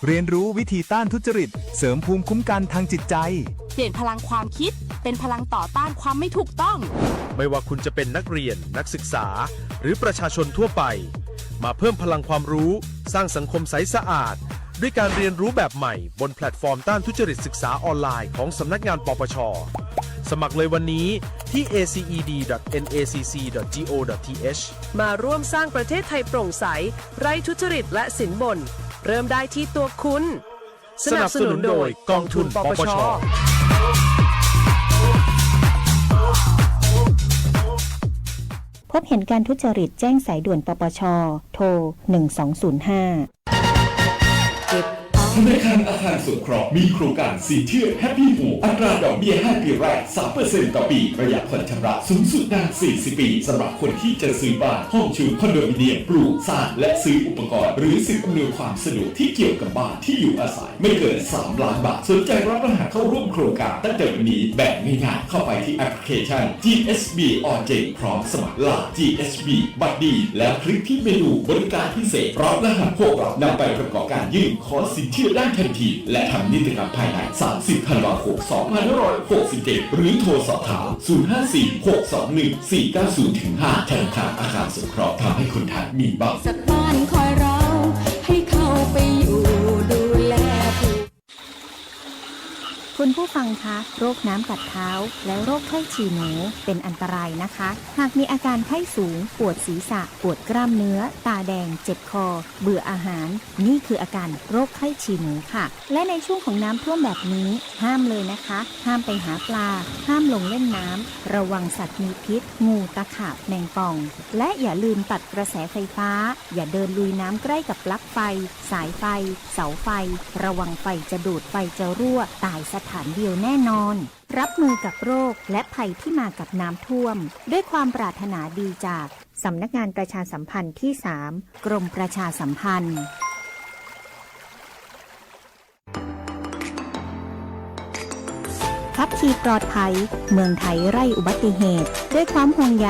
เรียนรู้วิธีต้านทุจริตเสริมภูมิคุ้มกันทางจิตใจเปลี่ยนพลังความคิดเป็นพลังต่อต้านความไม่ถูกต้องไม่ว่าคุณจะเป็นนักเรียนนักศึกษาหรือประชาชนทั่วไปมาเพิ่มพลังความรู้สร้างสังคมใสสะอาดด้วยการเรียนรู้แบบใหม่บนแพลตฟอร์มต้านทุจริตศึกษาออนไลน์ของสำนักงานปปช.สมัครเลยวันนี้ที่ aced.nacc.go.th มาร่วมสร้างประเทศไทยโปร่งใสไร้ทุจริตและสินบนเริ่มได้ที่ตัวคุณสนับสนุนโดยกองทุนปปช.พบเห็นการทุจริตแจ้งสายด่วนปปช.โทร 1205ธนาคารอาคารสงเคราะห์มีโครงการสินเชื่อ Happy Home อัตราดอกเบี้ย5 ปีแรก 3% ต่อปีระยะผ่อนชำระสูงสุดนาน 40 ปีสำหรับคนที่จะซื้อบ้านห้องชุดคอนโดมิเนียมปลูกสร้างและซื้ออุปกรณ์หรือสิ่งอำนวยความสะดวกที่เกี่ยวกับบ้านที่อยู่อาศัยไม่เกิน 3 ล้านบาทสนใจรับรหัสเข้าร่วมโครงการตั้งแต่วันนี้แบบง่ายๆเข้าไปที่แอปพลิเคชัน GSB ออนเจพร้อมสมัครล่า GSB บัตรดีแล้วคลิกที่เมนูบริการพิเศษรับรหัสพวกเรานำไปประกอบการยื่นขอสินเชื่อได้ทันทีและทำนิติกรรมภายใน 30 ธันวาคม 2567 หรือโทรสอบถาม 054-621-490-5 ธนาคารอาคารสงเคราะห์ทำให้คนไทยมีบ้านสักบ้านคอยเราให้เข้าไปอยู่ดูแลผู้คุณผู้ฟังคะโรคน้ำกัดเท้าและโรคไข้ฉี่หนูเป็นอันตรายนะคะหากมีอาการไข้สูงปวดศีรษะปวดกล้ามเนื้อตาแดงเจ็บคอเบื่ออาหารนี่คืออาการโรคไข้ฉี่หนูค่ะและในช่วงของน้ำท่วมแบบนี้ห้ามเลยนะคะห้ามไปหาปลาห้ามลงเล่นน้ำระวังสัตว์มีพิษงูตะขาบแมงป่องและอย่าลืมตัดกระแสไฟฟ้าอย่าเดินลุยน้ำใกล้กับปลั๊กไฟสายไฟเสาไฟระวังไฟจะดูดไฟจะรั่วตายสถานเดียวแน่นอนรับมือกับโรคและภัยที่มากับน้ำท่วมด้วยความปรารถนาดีจากสำนักงานประชาสัมพันธ์ที่ 3 กรมประชาสัมพันธ์ขับขี่ปลอดภัยเมืองไทยไร้อุบัติเหตุด้วยความห่วงใย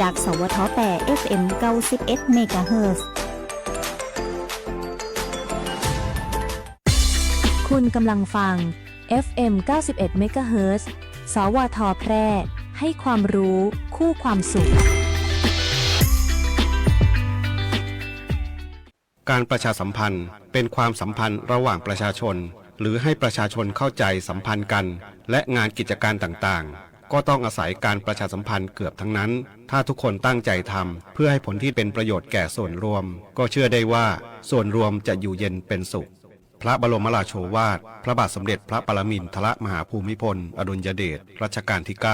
จากสวท8 FM 91 เมกะเฮิรตซ์คุณกำลังฟังFM 91 เมกะเฮิรตซ์ สวท แพร่ ให้ความรู้คู่ความสุขการประชาสัมพันธ์เป็นความสัมพันธ์ระหว่างประชาชนหรือให้ประชาชนเข้าใจสัมพันธ์กันและงานกิจการต่างๆก็ต้องอาศัยการประชาสัมพันธ์เกือบทั้งนั้นถ้าทุกคนตั้งใจทำเพื่อให้ผลที่เป็นประโยชน์แก่ส่วนรวมก็เชื่อได้ว่าส่วนรวมจะอยู่เย็นเป็นสุขพระบรมราโชวาทพระบาทสมเด็จพระปรมินทรมหาภูมิพลอดุลยเดชรัชกาลที่ 9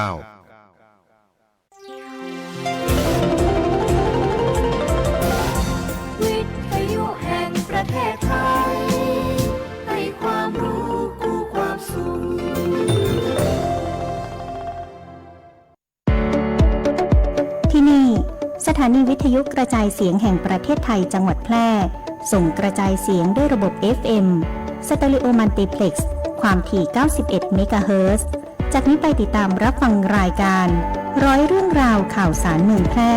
วิทยุแห่งประเทศไทยให้ความรู้คู่ความสุขที่นี่สถานีวิทยุกระจายเสียงแห่งประเทศไทยจังหวัดแพร่ส่งกระจายเสียงด้วยระบบ FM สเตอริโอมัลติเพล็กซ์ความถี่ 91 เมกะเฮิรตซ์จากนี้ไปติดตามรับฟังรายการร้อยเรื่องราวข่าวสารเมืองแพร่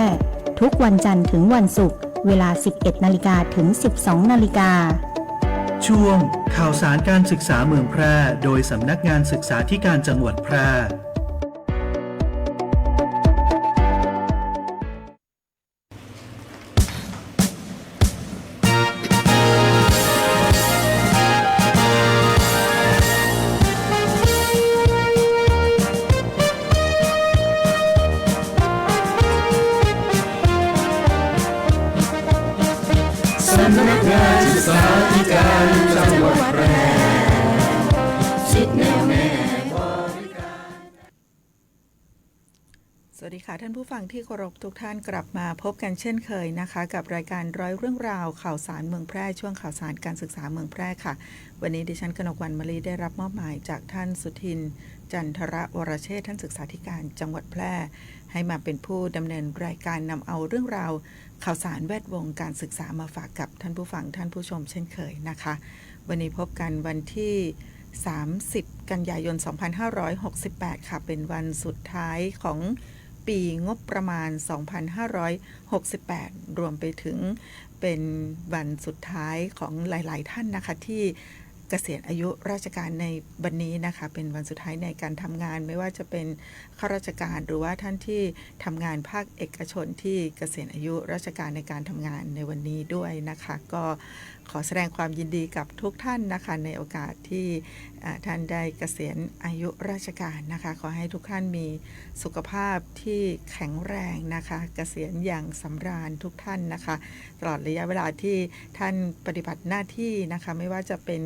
ทุกวันจันทร์ถึงวันศุกร์เวลา 11 นาฬิกาถึง 12 นาฬิกาช่วงข่าวสารการศึกษาเมืองแพร่โดยสำนักงานศึกษาธิการจังหวัดแพร่สำนักงานศึกษาธิการจังหวัดแพร่สิทธิแนวแน่สวัสดีค่ะท่านผู้ฟังที่เคารพทุกท่านกลับมาพบกันเช่นเคยนะคะกับรายการร้อยเรื่องราวข่าวสารเมืองแพร่ช่วงข่าวสารการศึกษาเมืองแพร่ค่ะวันนี้ดิฉันกนกวรรณมลีได้รับมอบหมายจากท่านสุทินจันทรวรเชษฐ์ท่านศึกษาธิการจังหวัดแพร่ให้มาเป็นผู้ดำเนินรายการนำเอาเรื่องราวข่าวสารแวดวงการศึกษามาฝากกับท่านผู้ฟังท่านผู้ชมเช่นเคยนะคะวันนี้พบกันวันที่30 กันยายน 2568 ค่ะเป็นวันสุดท้ายของ ปีงบประมาณ 2568 รวมไปถึงเป็นวันสุดท้ายของหลายๆท่านนะคะที่เกษียณอายุราชการในวันนี้นะคะเป็นวันสุดท้ายในการทำงานไม่ว่าจะเป็นข้าราชการหรือว่าท่านที่ทำงานภาคเอกชนที่เกษียณอายุราชการในการทำงานในวันนี้ด้วยนะคะก็ขอแสดงความยินดีกับทุกท่านนะคะในโอกาสที่ท่านได้เกษียณอายุราชการนะคะขอให้ทุกท่านมีสุขภาพที่แข็งแรงนะคะเกษียณอย่างสำราญทุกท่านนะคะตลอดระยะเวลาที่ท่านปฏิบัติหน้าที่นะคะไม่ว่าจะเป็น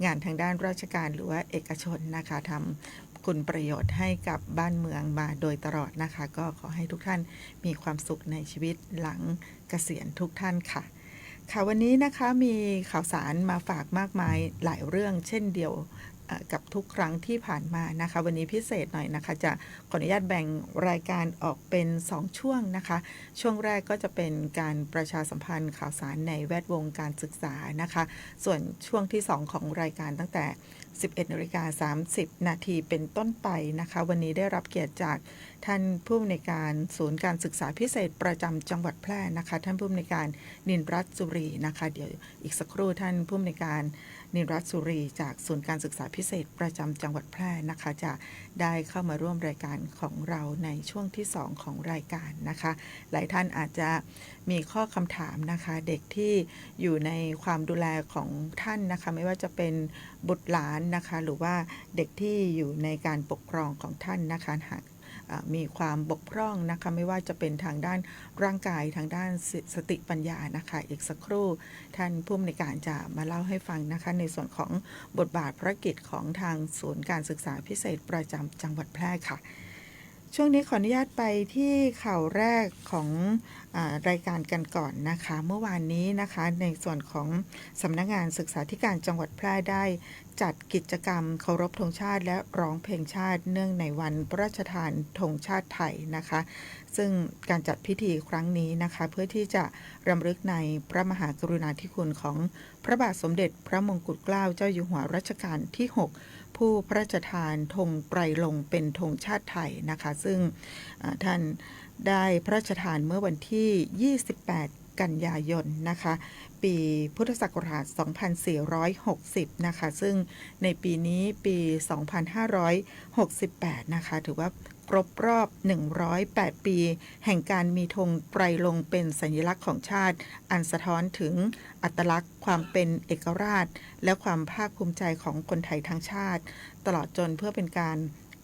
งานทางด้านราชการหรือว่าเอกชนนะคะทำคุณประโยชน์ให้กับบ้านเมืองมาโดยตลอดนะคะก็ขอให้ทุกท่านมีความสุขในชีวิตหลังเกษียณทุกท่านค่ะค่ะวันนี้นะคะมีข่าวสารมาฝากมากมายหลายเรื่องเช่นเดียวกับทุกครั้งที่ผ่านมานะคะวันนี้พิเศษหน่อยนะคะจะขออนุญาตแบ่งรายการออกเป็น2ช่วงนะคะช่วงแรกก็จะเป็นการประชาสัมพันธ์ข่าวสารในแวดวงการศึกษานะคะส่วนช่วงที่2ของรายการตั้งแต่ 11:30 น.เป็นต้นไปนะคะวันนี้ได้รับเกียรติจากท่านผู้อำนวยการศูนย์การศึกษาพิเศษประจำจังหวัดแพร่นะคะท่านผู้อำนวยการนินรัตน์สุรีนะคะเดี๋ยวอีกสักครู่ท่านผู้อำนวยการนินรัตน์สุรีจากศูนย์การศึกษาพิเศษประจำจังหวัดแพร่นะคะจะได้เข้ามาร่วมรายการของเราในช่วงที่2ของรายการนะคะหลายท่านอาจจะมีข้อคำถามนะคะเด็กที่อยู่ในความดูแลของท่านนะคะไม่ว่าจะเป็นบุตรหลานนะคะหรือว่าเด็กที่อยู่ในการปกครองของท่านนะคะหากมีความบกพร่องนะคะไม่ว่าจะเป็นทางด้านร่างกายทางด้านสติปัญญานะคะอีกสักครู่ท่านผู้อำนวยการจะมาเล่าให้ฟังนะคะในส่วนของบทบาทภารกิจของทางศูนย์การศึกษาพิเศษประจำจังหวัดแพร่ค่ะช่วงนี้ขออนุญาตไปที่ข่าวแรกของรายการกันก่อนนะคะเมื่อวานนี้นะคะในส่วนของสำนักงานศึกษาธิการจังหวัดแพร่ได้จัดกิจกรรมเคารพธงชาติและร้องเพลงชาติเนื่องในวันพระราชทานธงชาติไทยนะคะซึ่งการจัดพิธีครั้งนี้นะคะเพื่อที่จะรำลึกในพระมหากรุณาธิคุณของพระบาทสมเด็จพระมงกุฎเกล้าเจ้าอยู่หัวรัชกาลที่6ผู้พระราชทานธงไตรรงค์เป็นธงชาติไทยนะคะซึ่งท่านได้พระราชทานเมื่อวันที่28กันยายนนะคะปีพุทธศักราช2460นะคะซึ่งในปีนี้ปี2568นะคะถือว่าครบรอบ108ปีแห่งการมีธงไตรรงค์เป็นสัญลักษณ์ของชาติอันสะท้อนถึงอัตลักษณ์ความเป็นเอกราชและความภาคภูมิใจของคนไทยทั้งชาติตลอดจนเพื่อเป็นการ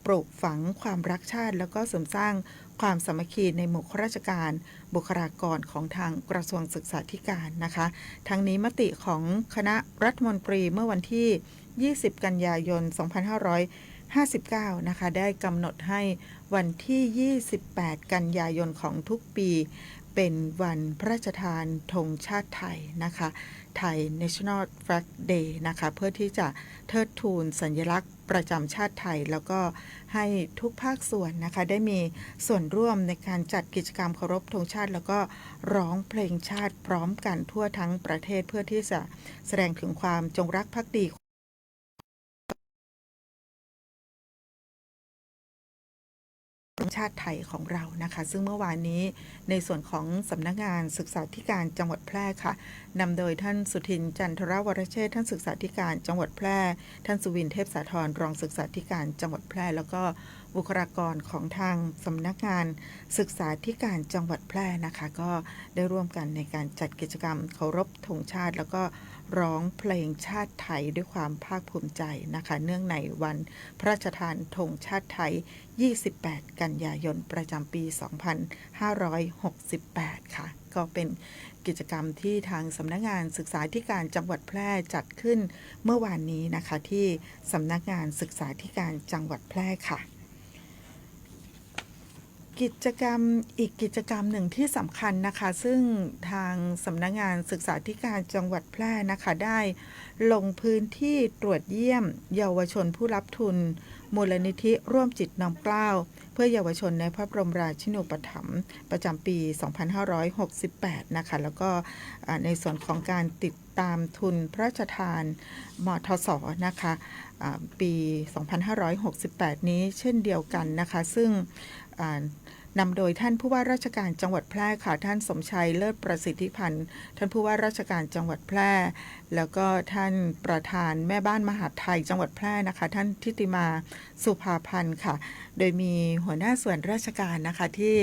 ปลูกฝังความรักชาติแล้วก็เสริมสร้างความสามัคคีในหมู่ข้าราชการบุคลากรของทางกระทรวงศึกษาธิการนะคะทั้งนี้มติของคณะรัฐมนตรีเมื่อวันที่20กันยายน2559นะคะได้กำหนดให้วันที่28กันยายนของทุกปีเป็นวันพระราชทานธงชาติไทยนะคะไทย National Flag Day นะคะเพื่อที่จะเทิดทูนสัญลักษณ์ประจำชาติไทยแล้วก็ให้ทุกภาคส่วนนะคะได้มีส่วนร่วมในการจัดกิจกรรมเคารพธงชาติแล้วก็ร้องเพลงชาติพร้อมกันทั่วทั้งประเทศเพื่อที่จะแสดงถึงความจงรักภักดีชาติไทยของเรานะคะซึ่งเมื่อวานนี้ในส่วนของสำนักงานศึกษาธิการจังหวัดแพร่ค่ะนำโดยท่านสุทินจันทรวรเชษฐ์ท่านศึกษาธิการจังหวัดแพร่ท่านสุวินเทพสาธรรองศึกษาธิการจังหวัดแพร่แล้วก็บุคลากรของทางสำนักงานศึกษาธิการจังหวัดแพร่นะคะก็ได้ร่วมกันในการจัดกิจกรรมเคารพธงชาติแล้วก็ร้องเพลงชาติไทยด้วยความภาคภูมิใจนะคะเนื่องในวันพระราชทานธงชาติไทย28กันยายนประจำปี2568ค่ะก็เป็นกิจกรรมที่ทางสำนักงานศึกษาธิการจังหวัดแพร่จัดขึ้นเมื่อวานนี้นะคะที่สำนักงานศึกษาธิการจังหวัดแพร่ค่ะกิจกรรมอีกกิจกรรมหนึ่งที่สำคัญนะคะซึ่งทางสำนักงานศึกษาธิการจังหวัดแพร่นะคะได้ลงพื้นที่ตรวจเยี่ยมเยาวชนผู้รับทุนมูลนิธิร่วมจิตน้อมเกล้าเพื่อเยาวชนในพระบรมราชินูปถัมภ์ประจำปี2568นะคะแล้วก็ในส่วนของการติดตามทุนพระราชทานมทสนะคะปี2568นี้เช่นเดียวกันนะคะซึ่ง นำโดยท่านผู้ว่าราชการจังหวัดแพร่ค่ะท่านสมชัยเลิศประสิทธิพันธ์ท่านผู้ว่าราชการจังหวัดแพร่แล้วก็ท่านประธานแม่บ้านมหาดไทยจังหวัดแพร่นะคะท่านทิติมาสุภาพันธ์ค่ะโดยมีหัวหน้าส่วนราชการนะคะที่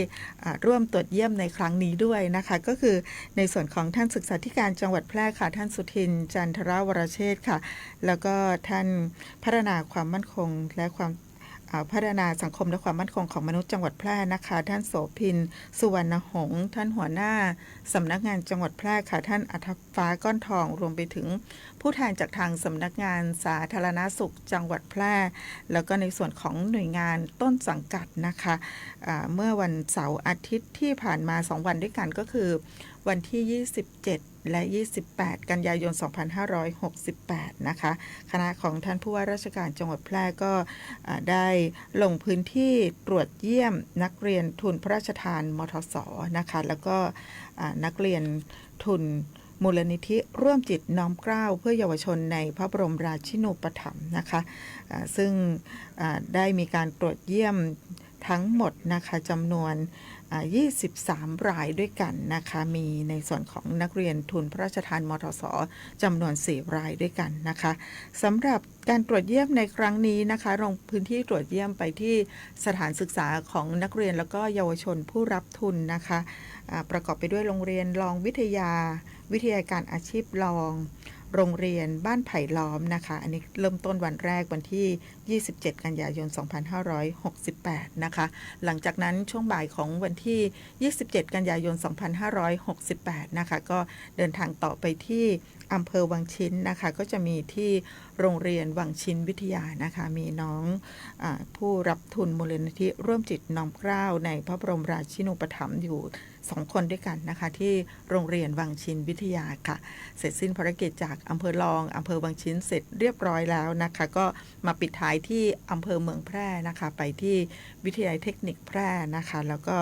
ร่วมตรวจเยี่ยมในครั้งนี้ด้วยนะคะก็คือในส่วนของท่านศึกษาธิการจังหวัดแพร่ค่ะท่านสุทินจันทรวรเชษฐ์ค่ะแล้วก็ท่านพัฒนาความมั่นคงและพัฒนาสังคมและความมั่นคงของมนุษย์จังหวัดแพร่นะคะท่านโสภินสุวรรณหงษ์ท่านหัวหน้าสำนักงานจังหวัดแพร่ค่ะท่านอัฐฟ้าก้อนทองรวมไปถึงผู้แทนจากทางสำนักงานสาธารณสุขจังหวัดแพร่แล้วก็ในส่วนของหน่วยงานต้นสังกัดนะคะเมื่อวันเสาร์อาทิตย์ที่ผ่านมา2วันด้วยกันก็คือวันที่27และ28กันยายน2568นะคะคณะของท่านผู้ว่าราชการจังหวัดแพร่ก็ได้ลงพื้นที่ตรวจเยี่ยมนักเรียนทุนพระราชทานมทส.นะคะแล้วก็นักเรียนทุนมูลนิธิร่วมจิตน้อมเกล้าเพื่อเยาวชนในพระบรมราชินูปถัมภ์นะคะซึ่งได้มีการตรวจเยี่ยมทั้งหมดนะคะจำนวน23 รายด้วยกันนะคะมีในส่วนของนักเรียนทุนพระราชทานมทส.จำนวน4 รายด้วยกันนะคะสำหรับการตรวจเยี่ยมในครั้งนี้นะคะลงพื้นที่ตรวจเยี่ยมไปที่สถานศึกษาของนักเรียนแล้วก็เยาวชนผู้รับทุนนะคะประกอบไปด้วยโรงเรียนรองวิทยาการอาชีพรองโรงเรียนบ้านไผ่ล้อมนะคะอันนี้เริ่มต้นวันแรกวันที่27กันยายน2568นะคะหลังจากนั้นช่วงบ่ายของวันที่27กันยายน2568นะคะก็เดินทางต่อไปที่อำเภอวังชิ้นนะคะก็จะมีที่โรงเรียนวังชิ้นวิทยานะคะมีน้องผู้รับทุนมูลนิธิร่วมจิตน้อมเกล้าในพระบรมราชินูปถัมภ์อยู่2 คนด้วยกันนะคะที่โรงเรียนวังชิ้นวิทยาค่ะเสร็จสิ้นภารกิจจากอำเภอรองอำเภอวังชิ้นเสร็จเรียบร้อยแล้วนะคะก็มาปิดท้ายที่อำเภอเมืองแพร่นะคะไปที่วิทยาลัยเทคนิคแพร่นะคะแล้วก็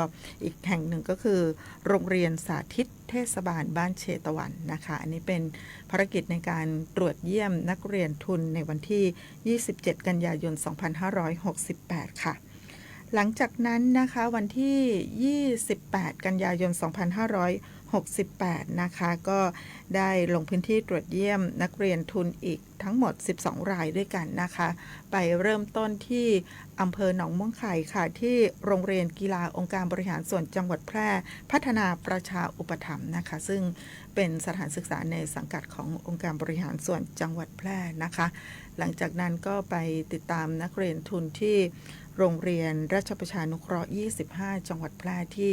อีกแห่งหนึ่งก็คือโรงเรียนสาธิตเทศบาลบ้านเชตวันนะคะอันนี้เป็นภารกิจในการตรวจเยี่ยมนักเรียนทุนในวันที่27กันยายน2568ค่ะหลังจากนั้นนะคะวันที่28กันยายน2568นะคะก็ได้ลงพื้นที่ตรวจเยี่ยมนักเรียนทุนอีกทั้งหมด12 รายด้วยกันนะคะไปเริ่มต้นที่อำเภอหนองม่วงไข่ค่ะที่โรงเรียนกีฬาองค์การบริหารส่วนจังหวัดแพร่พัฒนาประชาอุปถัมภ์นะคะซึ่งเป็นสถานศึกษาในสังกัดขององค์การบริหารส่วนจังหวัดแพร่นะคะหลังจากนั้นก็ไปติดตามนักเรียนทุนที่โรงเรียนราชประชานุเคราะห์25จังหวัดแพร่ที่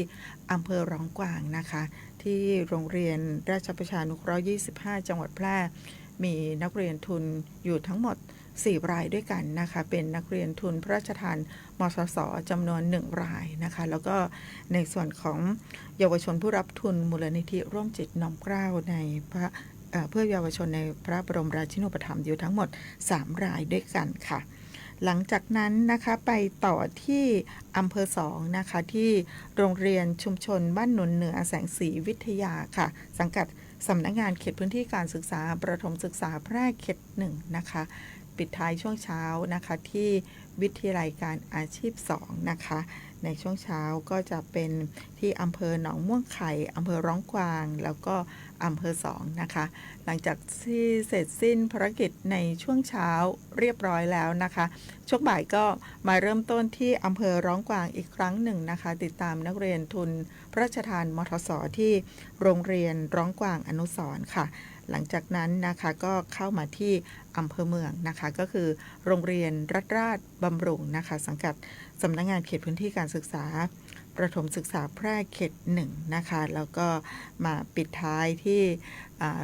อำเภอร้องกวางนะคะที่โรงเรียนราชประชานุเคราะห์25จังหวัดแพร่มีนักเรียนทุนอยู่ทั้งหมด4 รายด้วยกันนะคะเป็นนักเรียนทุนพระราชทานมทส.จำนวน1 รายนะคะแล้วก็ในส่วนของเยาวชนผู้รับทุนมูลนิธิร่วมจิตน้อมเกล้าในเพื่อเยาวชนในพระบรมราชินูปถัมภ์อยู่ทั้งหมด3 รายด้วยกันค่ะหลังจากนั้นนะคะไปต่อที่อำเภอ2นะคะที่โรงเรียนชุมชนบ้านหนุนเหนือแสงสีวิทยาค่ะสังกัดสำนักงานเขตพื้นที่การศึกษาประถมศึกษาแพร่เขต1นะคะปิดท้ายช่วงเช้านะคะที่วิทยาลัยการอาชีพ2นะคะในช่วงเช้าก็จะเป็นที่อำเภอหนองม่วงไข่อำเภอร้องกวางแล้วก็อำเภอ2นะคะหลังจากที่เสร็จสิ้นภารกิจในช่วงเช้าเรียบร้อยแล้วนะคะช่วงบ่ายก็มาเริ่มต้นที่อำเภอร้องกวางอีกครั้งหนึ่งนะคะติดตามนักเรียนทุนพระราชทานมทส.ที่โรงเรียนร้องกวางอนุสรณ์ค่ะหลังจากนั้นนะคะก็เข้ามาที่อำเภอเมืองนะคะก็คือโรงเรียนรัฐราชบำรุงนะคะสังกัดสำนักงานเขตพื้นที่การศึกษาประถมศึกษาแพร่เขต1นะคะแล้วก็มาปิดท้ายที่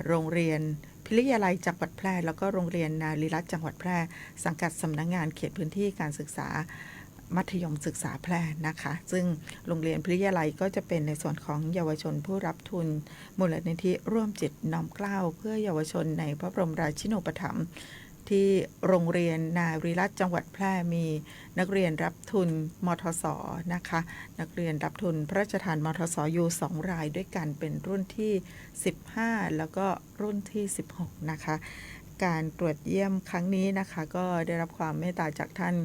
โรงเรียนพิริยาลัยจังหวัดแพร่แล้วก็โรงเรียนนารีรัตน์จังหวัดแพร่สังกัดสำนักงานเขตพื้นที่การศึกษามัธยมศึกษาแพร่นะคะซึ่งโรงเรียนพิริยาลัยก็จะเป็นในส่วนของเยาวชนผู้รับทุนมูลนิธิร่วมจิตน้อมเกล้าเพื่อเยาวชนในพระบรมราชินูปถัมภ์ที่โรงเรียนนารีรัตน์จังหวัดแพร่มีนักเรียนรับทุนมทส.นะคะนักเรียนรับทุนพระราชทานมทส.อยู่2 รายด้วยกันเป็นรุ่นที่15แล้วก็รุ่นที่16นะคะ การตรวจเยี่ยมครั้งนี้นะคะก็ได้รับความเมตตาจากท่าน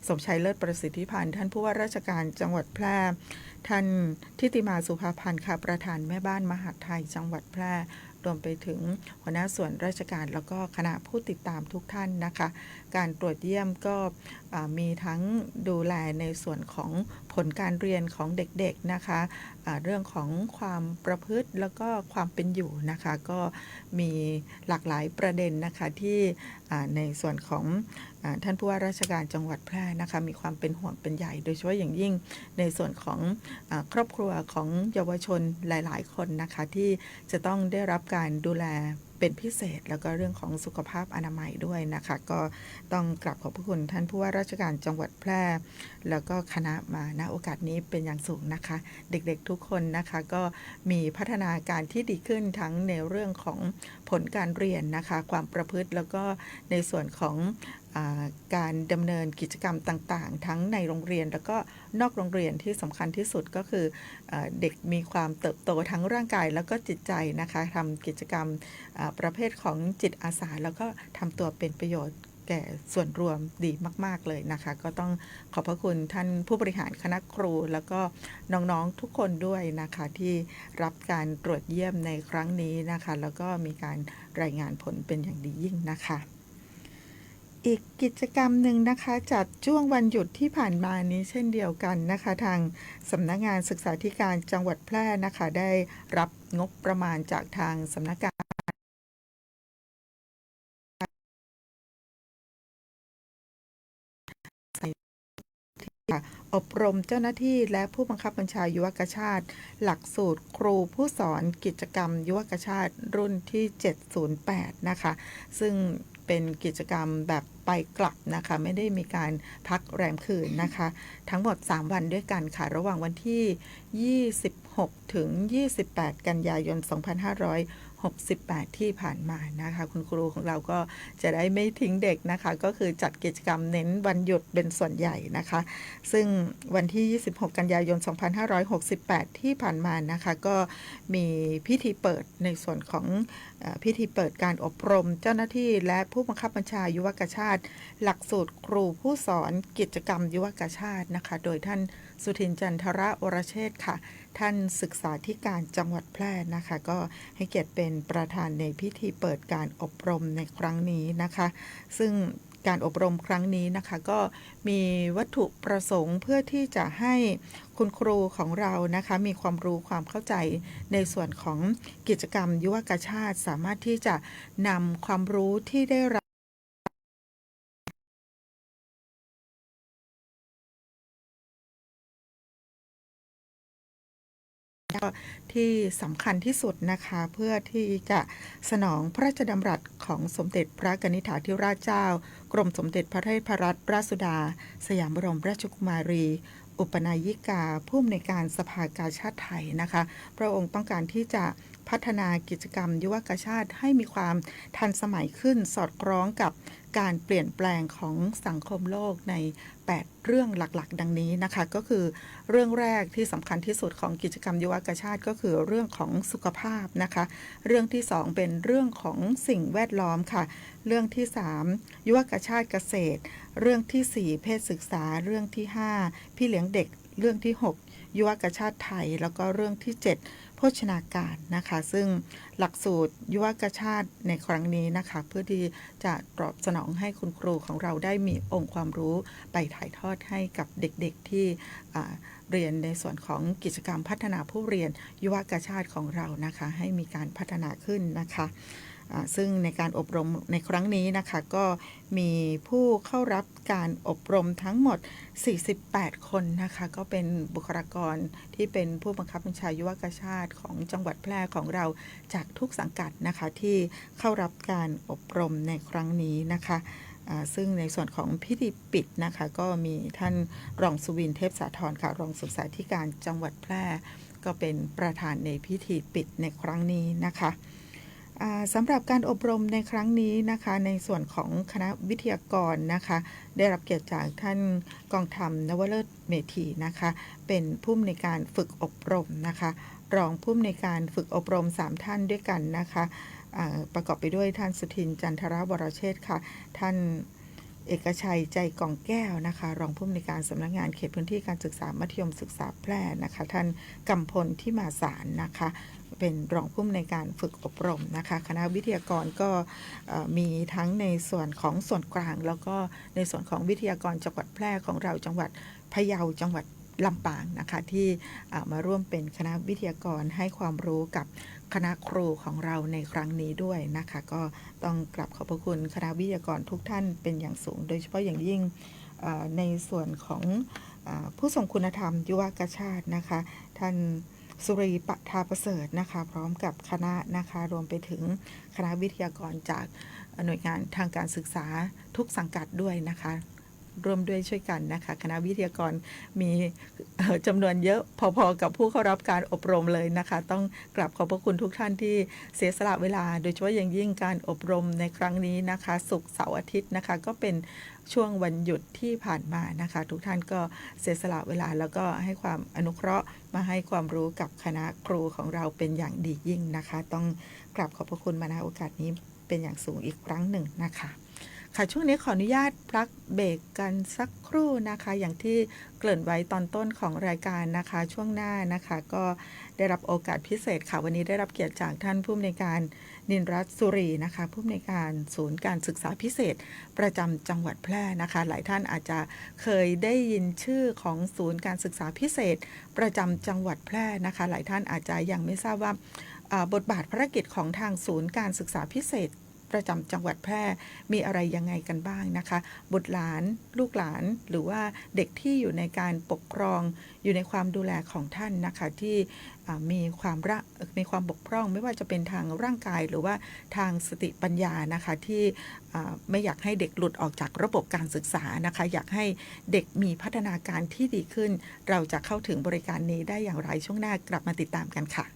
สมชัยเลิศประสิทธิพันธ์ท่านผู้ว่าราชการจังหวัดแพร่ท่านทิติมาสุภาพันธ์ค่ะประธานแม่บ้านมหาดไทยจังหวัดแพร่รวมไปถึงหัวหน้าส่วนราชการแล้วก็คณะผู้ติดตามทุกท่านนะคะการตรวจเยี่ยมก็มีทั้งดูแลในส่วนของผลการเรียนของเด็กๆนะคะเรื่องของความประพฤติแล้วก็ความเป็นอยู่นะคะก็มีหลากหลายประเด็นนะคะที่ในส่วนของท่านผู้ว่าราชการจังหวัดแพร่นะคะมีความเป็นห่วงเป็นใหญ่โดยเฉพาะอย่างยิ่งในส่วนของครอบครัวของเยาวชนหลายๆคนนะคะที่จะต้องได้รับการดูแลเป็นพิเศษแล้วก็เรื่องของสุขภาพอนามัยด้วยนะคะก็ต้องกราบขอบพระคุณท่านผู้ว่าราชการจังหวัดแพร่แล้วก็คณะมาณโอกาสนี้เป็นอย่างสูงนะคะเด็กๆทุกคนนะคะก็มีพัฒนาการที่ดีขึ้นทั้งในเรื่องของผลการเรียนนะคะความประพฤติแล้วก็ในส่วนของการดำเนินกิจกรรมต่างๆทั้งในโรงเรียนแล้วก็นอกโรงเรียนที่สำคัญที่สุดก็คือเด็กมีความเติบโตทั้งร่างกายแล้วก็จิตใจนะคะทำกิจกรรมประเภทของจิตอาสาแล้วก็ทำตัวเป็นประโยชน์แก่ส่วนรวมดีมากๆเลยนะคะก็ต้องขอบพระคุณท่านผู้บริหารคณะครูแล้วก็น้องๆทุกคนด้วยนะคะที่รับการตรวจเยี่ยมในครั้งนี้นะคะแล้วก็มีการรายงานผลเป็นอย่างดียิ่งนะคะอีกกิจกรรมหนึ่งนะคะจัดช่วงวันหยุดที่ผ่านมานี้เช่นเดียวกันนะคะทางสำนักงานศึกษาธิการจังหวัดแพร่นะคะได้รับงบประมาณจากทางสำนักงานอบรมเจ้าหน้าที่และผู้บังคับบัญชายุวกชาติหลักสูตรครูผู้สอนกิจกรรมยุวกชาติรุ่นที่708นะคะซึ่งเป็นกิจกรรมแบบไปกลับนะคะไม่ได้มีการพักแรมคืนนะคะทั้งหมด3วันด้วยกันค่ะระหว่างวันที่26ถึง28กันยายน2568ที่ผ่านมานะคะคุณครูของเราก็จะได้ไม่ทิ้งเด็กนะคะก็คือจัดกิจกรรมเน้นวันหยุดเป็นส่วนใหญ่นะคะซึ่งวันที่26กันยายน2568ที่ผ่านมานะคะก็มีพิธีเปิดในส่วนของพิธีเปิดการอบรมเจ้าหน้าที่และผู้บังคับบัญชายุวกชาติหลักสูตรครูผู้สอนกิจกรรมยุวกชาตินะคะโดยท่านสุทินจันทระวรเชษฐ์ค่ะท่านศึกษาธิการจังหวัดแพร่นะคะก็ให้เกียรติเป็นประธานในพิธีเปิดการอบรมในครั้งนี้นะคะซึ่งการอบรมครั้งนี้นะคะก็มีวัตถุประสงค์เพื่อที่จะให้คุณครูของเรานะคะมีความรู้ความเข้าใจในส่วนของกิจกรรมยุวกชาติสามารถที่จะนำความรู้ที่ได้รับที่สำคัญที่สุดนะคะเพื่อที่จะสนองพระราชดำรัสของสมเด็จพระกนิษฐาธิราชเจ้ากรมสมเด็จพระเทพรัตนราชสุดาสยามบรมราชกุมารีอุปนายิกาผู้อำนวยการสภากาชาดไทยนะคะพระองค์ต้องการที่จะพัฒนากิจกรรมยุวกชาติให้มีความทันสมัยขึ้นสอดคล้องกับการเปลี่ยนแปลงของสังคมโลกใน8เรื่องหลักๆดังนี้นะคะก็คือเรื่องแรกที่สำคัญที่สุดของกิจกรรมยุวกชาติก็คือเรื่องของสุขภาพนะคะเรื่องที่2เป็นเรื่องของสิ่งแวดล้อมค่ะเรื่องที่3ยุวกชาติเกษตรเรื่องที่4เพศศึกษาเรื่องที่5พี่เลี้ยงเด็กเรื่องที่6ยุวกชาติไทยแล้วก็เรื่องที่7โภชนาการนะคะซึ่งหลักสูตรยุวกชาติในครั้งนี้นะคะเพื่อที่จะตอบสนองให้คุณครูของเราได้มีองค์ความรู้ไปถ่ายทอดให้กับเด็กๆที่เรียนในส่วนของกิจกรรมพัฒนาผู้เรียนยุวกชาติของเรานะคะให้มีการพัฒนาขึ้นนะคะซึ่งในการอบรมในครั้งนี้นะคะก็มีผู้เข้ารับการอบรมทั้งหมด48คนนะคะก็เป็นบุคลากรที่เป็นผู้บังคับบัญชายุวกชาติของจังหวัดแพร่ของเราจากทุกสังกัดนะคะที่เข้ารับการอบรมในครั้งนี้นะคะซึ่งในส่วนของพิธีปิดนะคะก็มีท่านรองสุวินเทพสาธรค่ะรองศึกษาธิการจังหวัดแพร่ก็เป็นประธานในพิธีปิดในครั้งนี้นะคะสำหรับการอบรมในครั้งนี้นะคะในส่วนของคณะวิทยากรนะคะได้รับเกียรติจากท่านกองธรรมนวเลิศเมธีนะคะเป็นผู้อำนวยการฝึกอบรมนะคะรองผู้อำนวยการฝึกอบรม3ท่านด้วยกันนะคะ ประกอบไปด้วยท่านสุทินจันทรวรเชษฐ์ค่ะท่านเอกชัยใจกองแก้วนะคะรองผู้อำนวยการสำนักงานเขตพื้นที่การศึกษามัธยมศึกษาแพร่นะคะท่านกำพลที่มาสารนะคะเป็นรองผู้อำนวยการฝึกอบรมนะคะคณะวิทยากรก็มีทั้งในส่วนของส่วนกลางแล้วก็ในส่วนของวิทยากรจังหวัดแพร่ของเราจังหวัดพะเยาจังหวัดลำปางนะคะที่มาร่วมเป็นคณะวิทยากรให้ความรู้กับคณะครูของเราในครั้งนี้ด้วยนะคะก็ต้องกลับขอบพระคุณคณะวิทยากรทุกท่านเป็นอย่างสูงโดยเฉพาะอย่างยิ่งในส่วนของผู้ทรงคุณธรรมยุวกชาตินะคะท่านสุรีปทาประเสริฐนะคะพร้อมกับคณะนะคะรวมไปถึงคณะวิทยากรจากหน่วยงานทางการศึกษาทุกสังกัดด้วยนะคะร่วมด้วยช่วยกันนะคะคณะวิทยากรมีจำนวนเยอะพอๆกับผู้เข้ารับการอบรมเลยนะคะต้องกราบขอบพระคุณทุกท่านที่เสียสละเวลาโดยเฉพาะอย่างยิ่งการอบรมในครั้งนี้นะคะศุกร์เสาร์อาทิตย์นะคะก็เป็นช่วงวันหยุดที่ผ่านมานะคะทุกท่านก็เสียสละเวลาแล้วก็ให้ความอนุเคราะห์มาให้ความรู้กับคณะครูของเราเป็นอย่างดียิ่งนะคะต้องกราบขอบพระคุณมาณโอกาสนี้เป็นอย่างสูงอีกครั้งหนึ่งนะคะค่ะช่วงนี้ขออนุญาตพักเบรกกันสักครู่นะคะอย่างที่เกริ่นไว้ตอนต้นของรายการนะคะช่วงหน้านะคะก็ได้รับโอกาสพิเศษค่ะวันนี้ได้รับเกียรติจากท่านผู้อำนวยการนินรัตน์สุรีนะคะผู้อำนวยการศูนย์การศึกษาพิเศษประจำจังหวัดแพร่นะคะหลายท่านอาจจะเคยได้ยินชื่อของศูนย์การศึกษาพิเศษประจำจังหวัดแพร่นะคะหลายท่านอาจจะยังไม่ทราบว่าบทบาทภารกิจของทางศูนย์การศึกษาพิเศษประจำจังหวัดแพร่มีอะไรยังไงกันบ้างนะคะบุตรหลานลูกหลานหรือว่าเด็กที่อยู่ในการปกครองอยู่ในความดูแลของท่านนะคะที่มีความบกพร่องไม่ว่าจะเป็นทางร่างกายหรือว่าทางสติปัญญานะคะที่ไม่อยากให้เด็กหลุดออกจากระบบการศึกษานะคะอยากให้เด็กมีพัฒนาการที่ดีขึ้นเราจะเข้าถึงบริการนี้ได้อย่างไรช่วงหน้ากลับมาติดตามกันค่ะ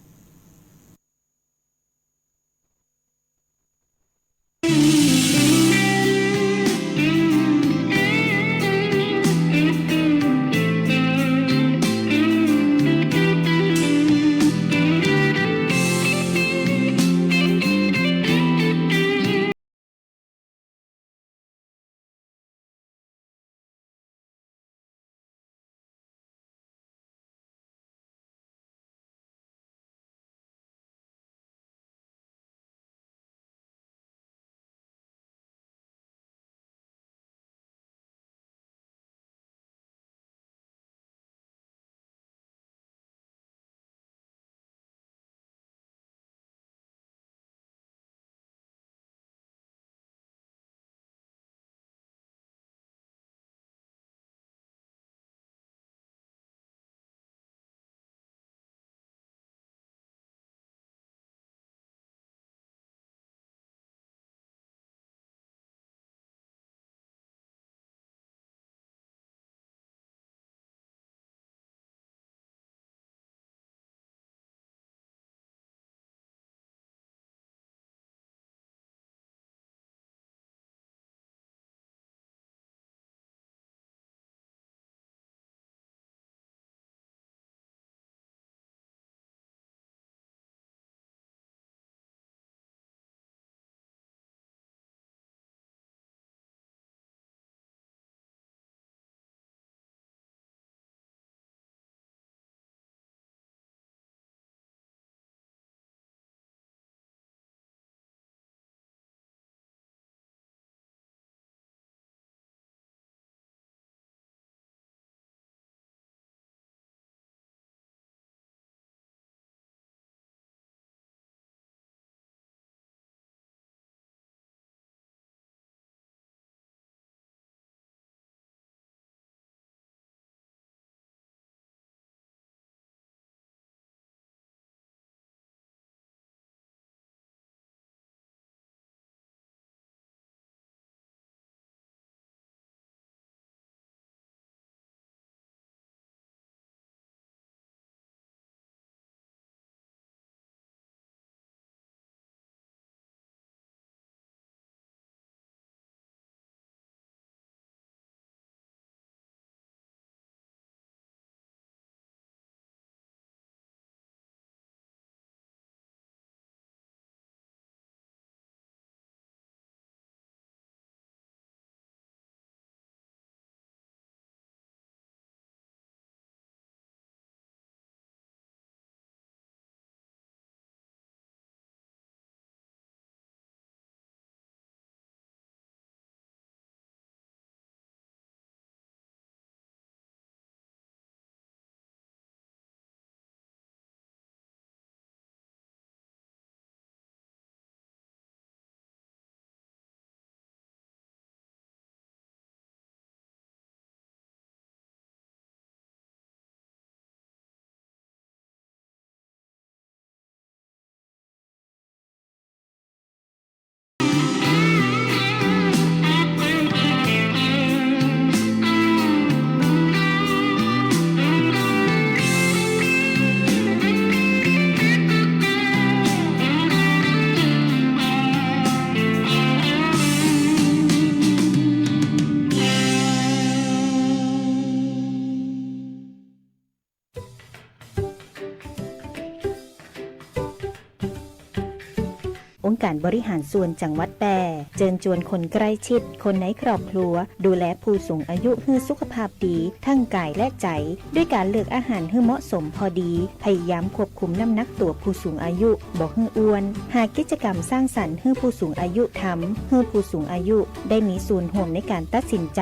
องค์การบริหารส่วนจังหวัดแปรเชิญชวนคนใกล้ชิดคนในครอบครัวดูแลผู้สูงอายุให้สุขภาพดีทั้งกายและใจด้วยการเลือกอาหารให้เหมาะสมพอดีพยายามควบคุมน้ำหนักตัวผู้สูงอายุบ่ให้อ้วนหากกิจกรรมสร้างสรรค์ให้ผู้สูงอายุทำให้ผู้สูงอายุได้มีส่วนร่วมในการตัดสินใจ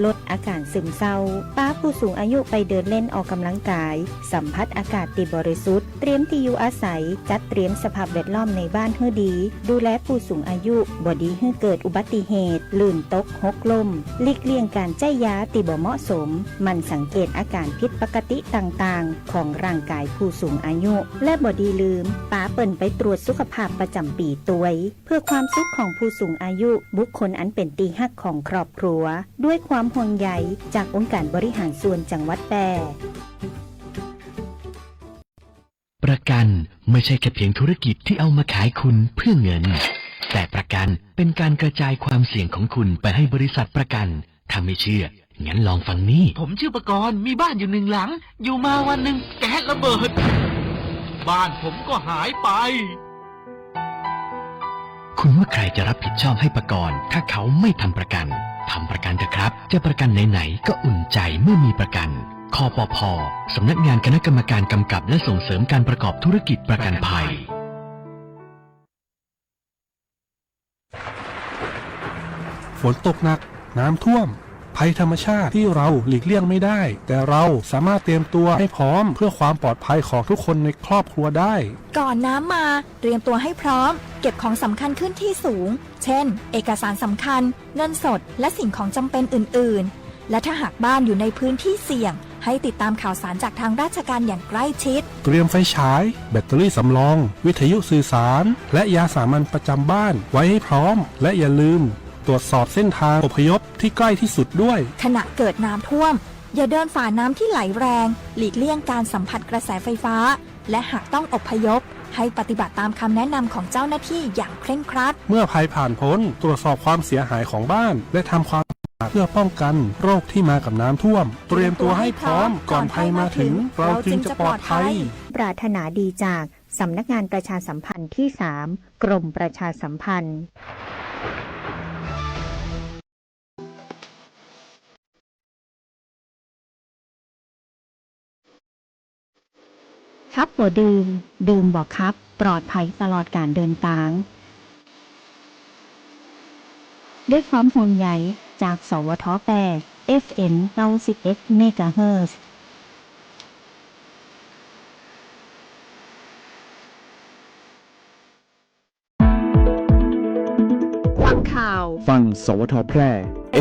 ลดอาการซึมเศร้าป้าผู้สูงอายุไปเดินเล่นออกกำลังกายสัมผัสอากาศที่บริสุทธิ์เตรียมที่อยู่อาศัยจัดเตรียมสภาพแวดล้อมในบ้านให้ดีดูแลผู้สูงอายุบ่ดีให้เกิดอุบัติเหตุลื่นตกหกล้มหลีกเลี่ยงการใจยาที่บ่เหมาะสมมันสังเกตอาการผิดปกติต่างๆของร่างกายผู้สูงอายุและบ่ดีลืมป้าเปิ่นไปตรวจสุขภาพประจำปีตัวยเพื่อความสุขของผู้สูงอายุบุคคลอันเป็นที่รักของครอบครัวด้วยความห่วงใยจากองค์การบริหารส่วนจังหวัดแปรประกันไม่ใช่แค่เพียงธุรกิจที่เอามาขายคุณเพื่อเงินแต่ประกันเป็นการกระจายความเสี่ยงของคุณไปให้บริษัทประกันถ้าไม่เชื่องั้นลองฟังนี่ผมชื่อประกรณ์มีบ้านอยู่1 หลังอยู่มาวันหนึ่งแก๊สระเบิดบ้านผมก็หายไปคุณว่าใครจะรับผิดชอบให้ประกรณ์ถ้าเขาไม่ทำประกันทำประกันเถอะครับจะประกันไหนๆก็อุ่นใจเมื่อมีประกันคปภ.สำนักงานคณะกรรมการกำกับและส่งเสริมการประกอบธุรกิจประกันภัยฝนตกหนักน้ำท่วมภัยธรรมชาติที่เราหลีกเลี่ยงไม่ได้แต่เราสามารถเตรียมตัวให้พร้อมเพื่อความปลอดภัยของทุกคนในครอบครัวได้ก่อนน้ำมาเตรียมตัวให้พร้อมเก็บของสำคัญขึ้นที่สูงเช่นเอกสารสำคัญเงินสดและสิ่งของจำเป็นอื่นๆและถ้าหากบ้านอยู่ในพื้นที่เสี่ยงให้ติดตามข่าวสารจากทางราชการอย่างใกล้ชิดเตรียมไฟฉายแบตเตอรี่สำรองวิทยุสื่อสารและยาสามัญประจำบ้านไว้ให้พร้อมและอย่าลืมตรวจสอบเส้นทางอพยพที่ใกล้ที่สุดด้วยขณะเกิดน้ำท่วมอย่าเดินฝ่าน้ำที่ไหลแรงหลีกเลี่ยงการสัมผัสกระแสไฟฟ้าและหากต้องอพยพให้ปฏิบัติตามคำแนะนำของเจ้าหน้าที่อย่างเคร่งครัดเมื่อภัยผ่านพ้นตรวจสอบความเสียหายของบ้านและทำความเพื่อป้องกันโรคที่มากับน้ำท่วมเตรียมตัวให้พร้อมก่อนภัยมาถึงเราจึงจะปลอดภัยปรารถนาดีจากสำนักงานประชาสัมพันธ์ที่ 3 กรมประชาสัมพันธ์ครับบ่ดื่มบ่ครับปลอดภัยตลอดการเดินทางด้วยความห่วงใยจากสวทแปร FM 91 เมกะเฮิรตซ์ฟังข่าวฟังสวทแพร่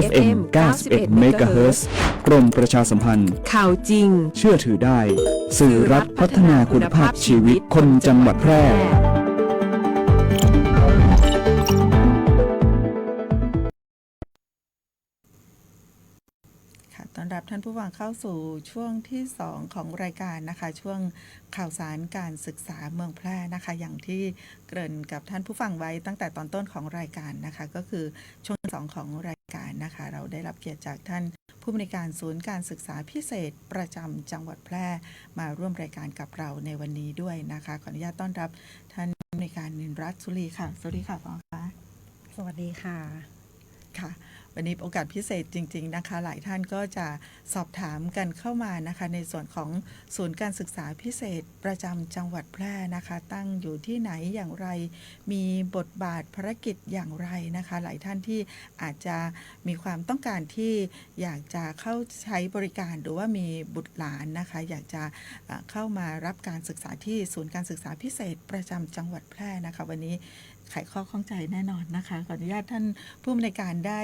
FM 91 เมกะเฮิรตซ์กรมประชาสัมพันธ์ข่าวจริงเชื่อถือได้สื่อรัฐพัฒนาคุณภาพชีวิตคนจังหวัดแพร่ต้อนรับท่านผู้ฟังเข้าสู่ช่วงที่2ของรายการนะคะช่วงข่าวสารการศึกษาเมืองแพร่นะคะอย่างที่เกริ่นกับท่านผู้ฟังไว้ตั้งแต่ตอนต้นของรายการนะคะก็คือช่วง2ของรายการนะคะเราได้รับเกียรติจากท่านผู้อำนวยการศูนย์การศึกษาพิเศษประจำจังหวัดแพร่มาร่วมรายการกับเราในวันนี้ด้วยนะคะขออนุญาตต้อนรับท่านผู้อำนวยการนินรัตน์สุรีค่ะสวัสดีค่ะพ่อคะสวัสดีค่ะค่ะวันนี้โอกาสพิเศษจริงๆนะคะหลายท่านก็จะสอบถามกันเข้ามานะคะในส่วนของศูนย์การศึกษาพิเศษประจำจังหวัดแพร่นะคะตั้งอยู่ที่ไหนอย่างไรมีบทบาทภารกิจอย่างไรนะคะหลายท่านที่อาจจะมีความต้องการที่อยากจะเข้าใช้บริการหรือว่ามีบุตรหลานนะคะอยากจะเข้ามารับการศึกษาที่ศูนย์การศึกษาพิเศษประจำจังหวัดแพร่นะคะวันนี้ไขข้อข้องใจแน่นอนนะคะขออนุญาตท่านผู้อำนวยการได้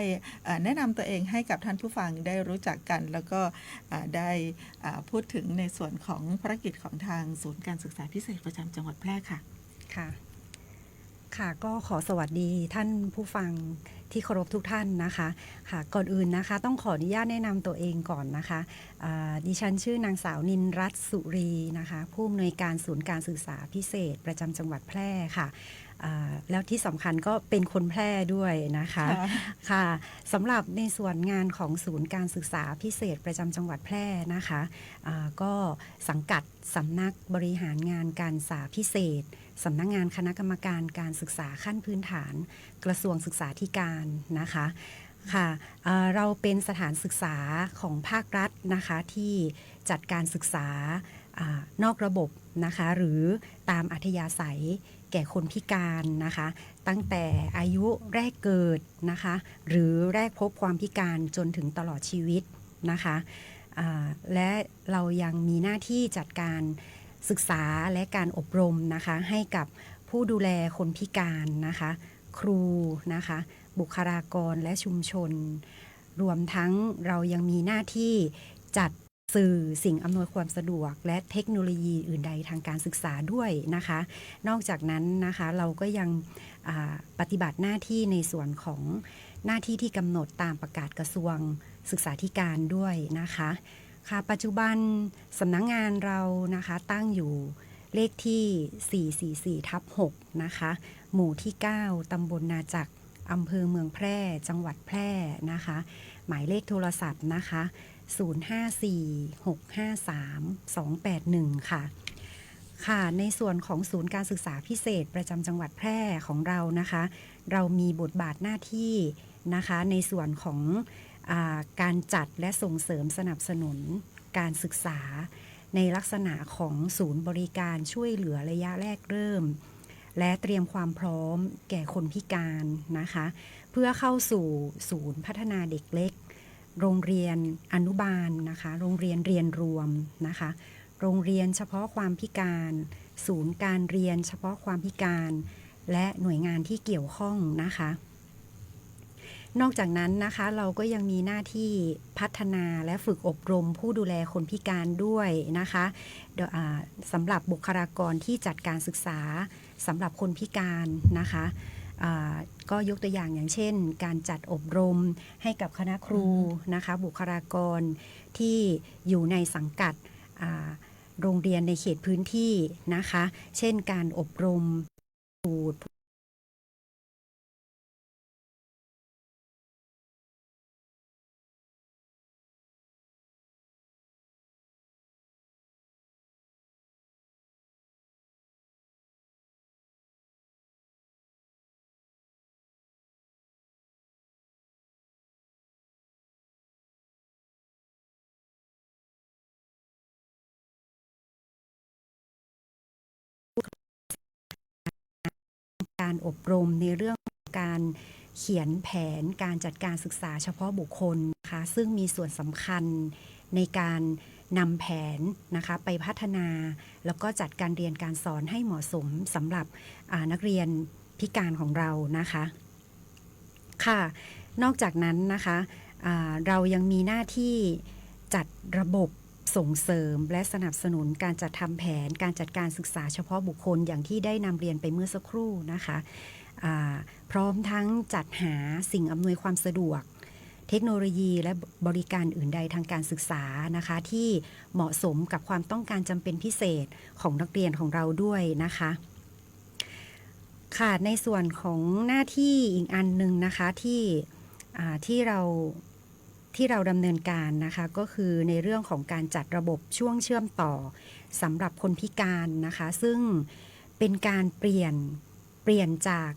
แนะนำตัวเองให้กับท่านผู้ฟังได้รู้จักกันแล้วก็ได้พูดถึงในส่วนของภารกิจของทางศูนย์การศึกษาพิเศษประจำจังหวัดแพร่ค่ะค่ะก็ขอสวัสดีท่านผู้ฟังที่เคารพทุกท่านนะคะค่ะก่อนอื่นนะคะต้องขออนุญาตแนะนำตัวเองก่อนนะคะดิฉันชื่อนางสาวนินรัตน์สุรีนะคะผู้อำนวยการศูนย์การศึกษาพิเศษประจำจังหวัดแพร่ค่ะ แล้วที่สำคัญก็เป็นคนแพร่ด้วยนะคะค่ะสำหรับในส่วนงานของศูนย์การศึกษาพิเศษประจำจังหวัดแพร่นะคะก็สังกัดสำนักบริหารงานการศึกษาพิเศษสำนักงานคณะกรรมการการศึกษาขั้นพื้นฐานกระทรวงศึกษาธิการนะคะค่ะเราเป็นสถานศึกษาของภาครัฐนะคะที่จัดการศึกษานอกระบบนะคะหรือตามอัธยาศัยแก่คนพิการนะคะตั้งแต่อายุแรกเกิดนะคะหรือแรกพบความพิการจนถึงตลอดชีวิตนะคะและเรายังมีหน้าที่จัดการศึกษาและการอบรมนะคะให้กับผู้ดูแลคนพิการนะคะครูนะคะบุคลากรและชุมชนรวมทั้งเรายังมีหน้าที่จัดสื่อสิ่งอำนวยความสะดวกและเทคโนโลยีอื่นใดทางการศึกษาด้วยนะคะนอกจากนั้นนะคะเราก็ยังปฏิบัติหน้าที่ในส่วนของหน้าที่ที่กำหนดตามประกาศกระทรวงศึกษาธิการด้วยนะคะค่ะปัจจุบันสำนักงานเรานะคะตั้งอยู่เลขที่ 444/6 นะคะหมู่ที่ 9 ตำบลนาจักรอำเภอเมืองแพร่จังหวัดแพร่นะคะหมายเลขโทรศัพท์นะคะ054-653-281 ค่ะค่ะในส่วนของศูนย์การศึกษาพิเศษประจำจังหวัดแพร่ของเรานะคะเรามีบทบาทหน้าที่นะคะในส่วนของการจัดและส่งเสริมสนับสนุนการศึกษาในลักษณะของศูนย์บริการช่วยเหลือระยะแรกเริ่มและเตรียมความพร้อมแก่คนพิการนะคะเพื่อเข้าสู่ศูนย์พัฒนาเด็กเล็กโรงเรียนอนุบาลนะคะโรงเรียนเรียนรวมนะคะโรงเรียนเฉพาะความพิการศูนย์การเรียนเฉพาะความพิการและหน่วยงานที่เกี่ยวข้องนะคะนอกจากนั้นนะคะเราก็ยังมีหน้าที่พัฒนาและฝึกอบรมผู้ดูแลคนพิการด้วยนะคะสำหรับบุคลากรที่จัดการศึกษาสำหรับคนพิการนะคะก็ยกตัวอย่างเช่นการจัดอบรมให้กับคณะครูนะคะบุคลากรที่อยู่ในสังกัดโรงเรียนในเขตพื้นที่นะคะเช่นการอบรมสูตรการอบรมในเรื่องการเขียนแผนการจัดการศึกษาเฉพาะบุคคลนะคะซึ่งมีส่วนสำคัญในการนำแผนนะคะไปพัฒนาแล้วก็จัดการเรียนการสอนให้เหมาะสมสำหรับนักเรียนพิการของเรานะคะค่ะนอกจากนั้นนะคะเรายังมีหน้าที่จัดระบบส่งเสริมและสนับสนุนการจัดทำแผนการจัดการศึกษาเฉพาะบุคคลอย่างที่ได้นำเรียนไปเมื่อสักครู่นะคะพร้อมทั้งจัดหาสิ่งอำนวยความสะดวกเทคโนโลยีและบริการอื่นใดทางการศึกษานะคะที่เหมาะสมกับความต้องการจำเป็นพิเศษของนักเรียนของเราด้วยนะคะค่ะในส่วนของหน้าที่อีกอันหนึ่งนะคะที่เราดำเนินการนะคะก็คือในเรื่องของการจัดระบบช่วงเชื่อมต่อสำหรับคนพิการนะคะซึ่งเป็นการเปลี่ยนจาก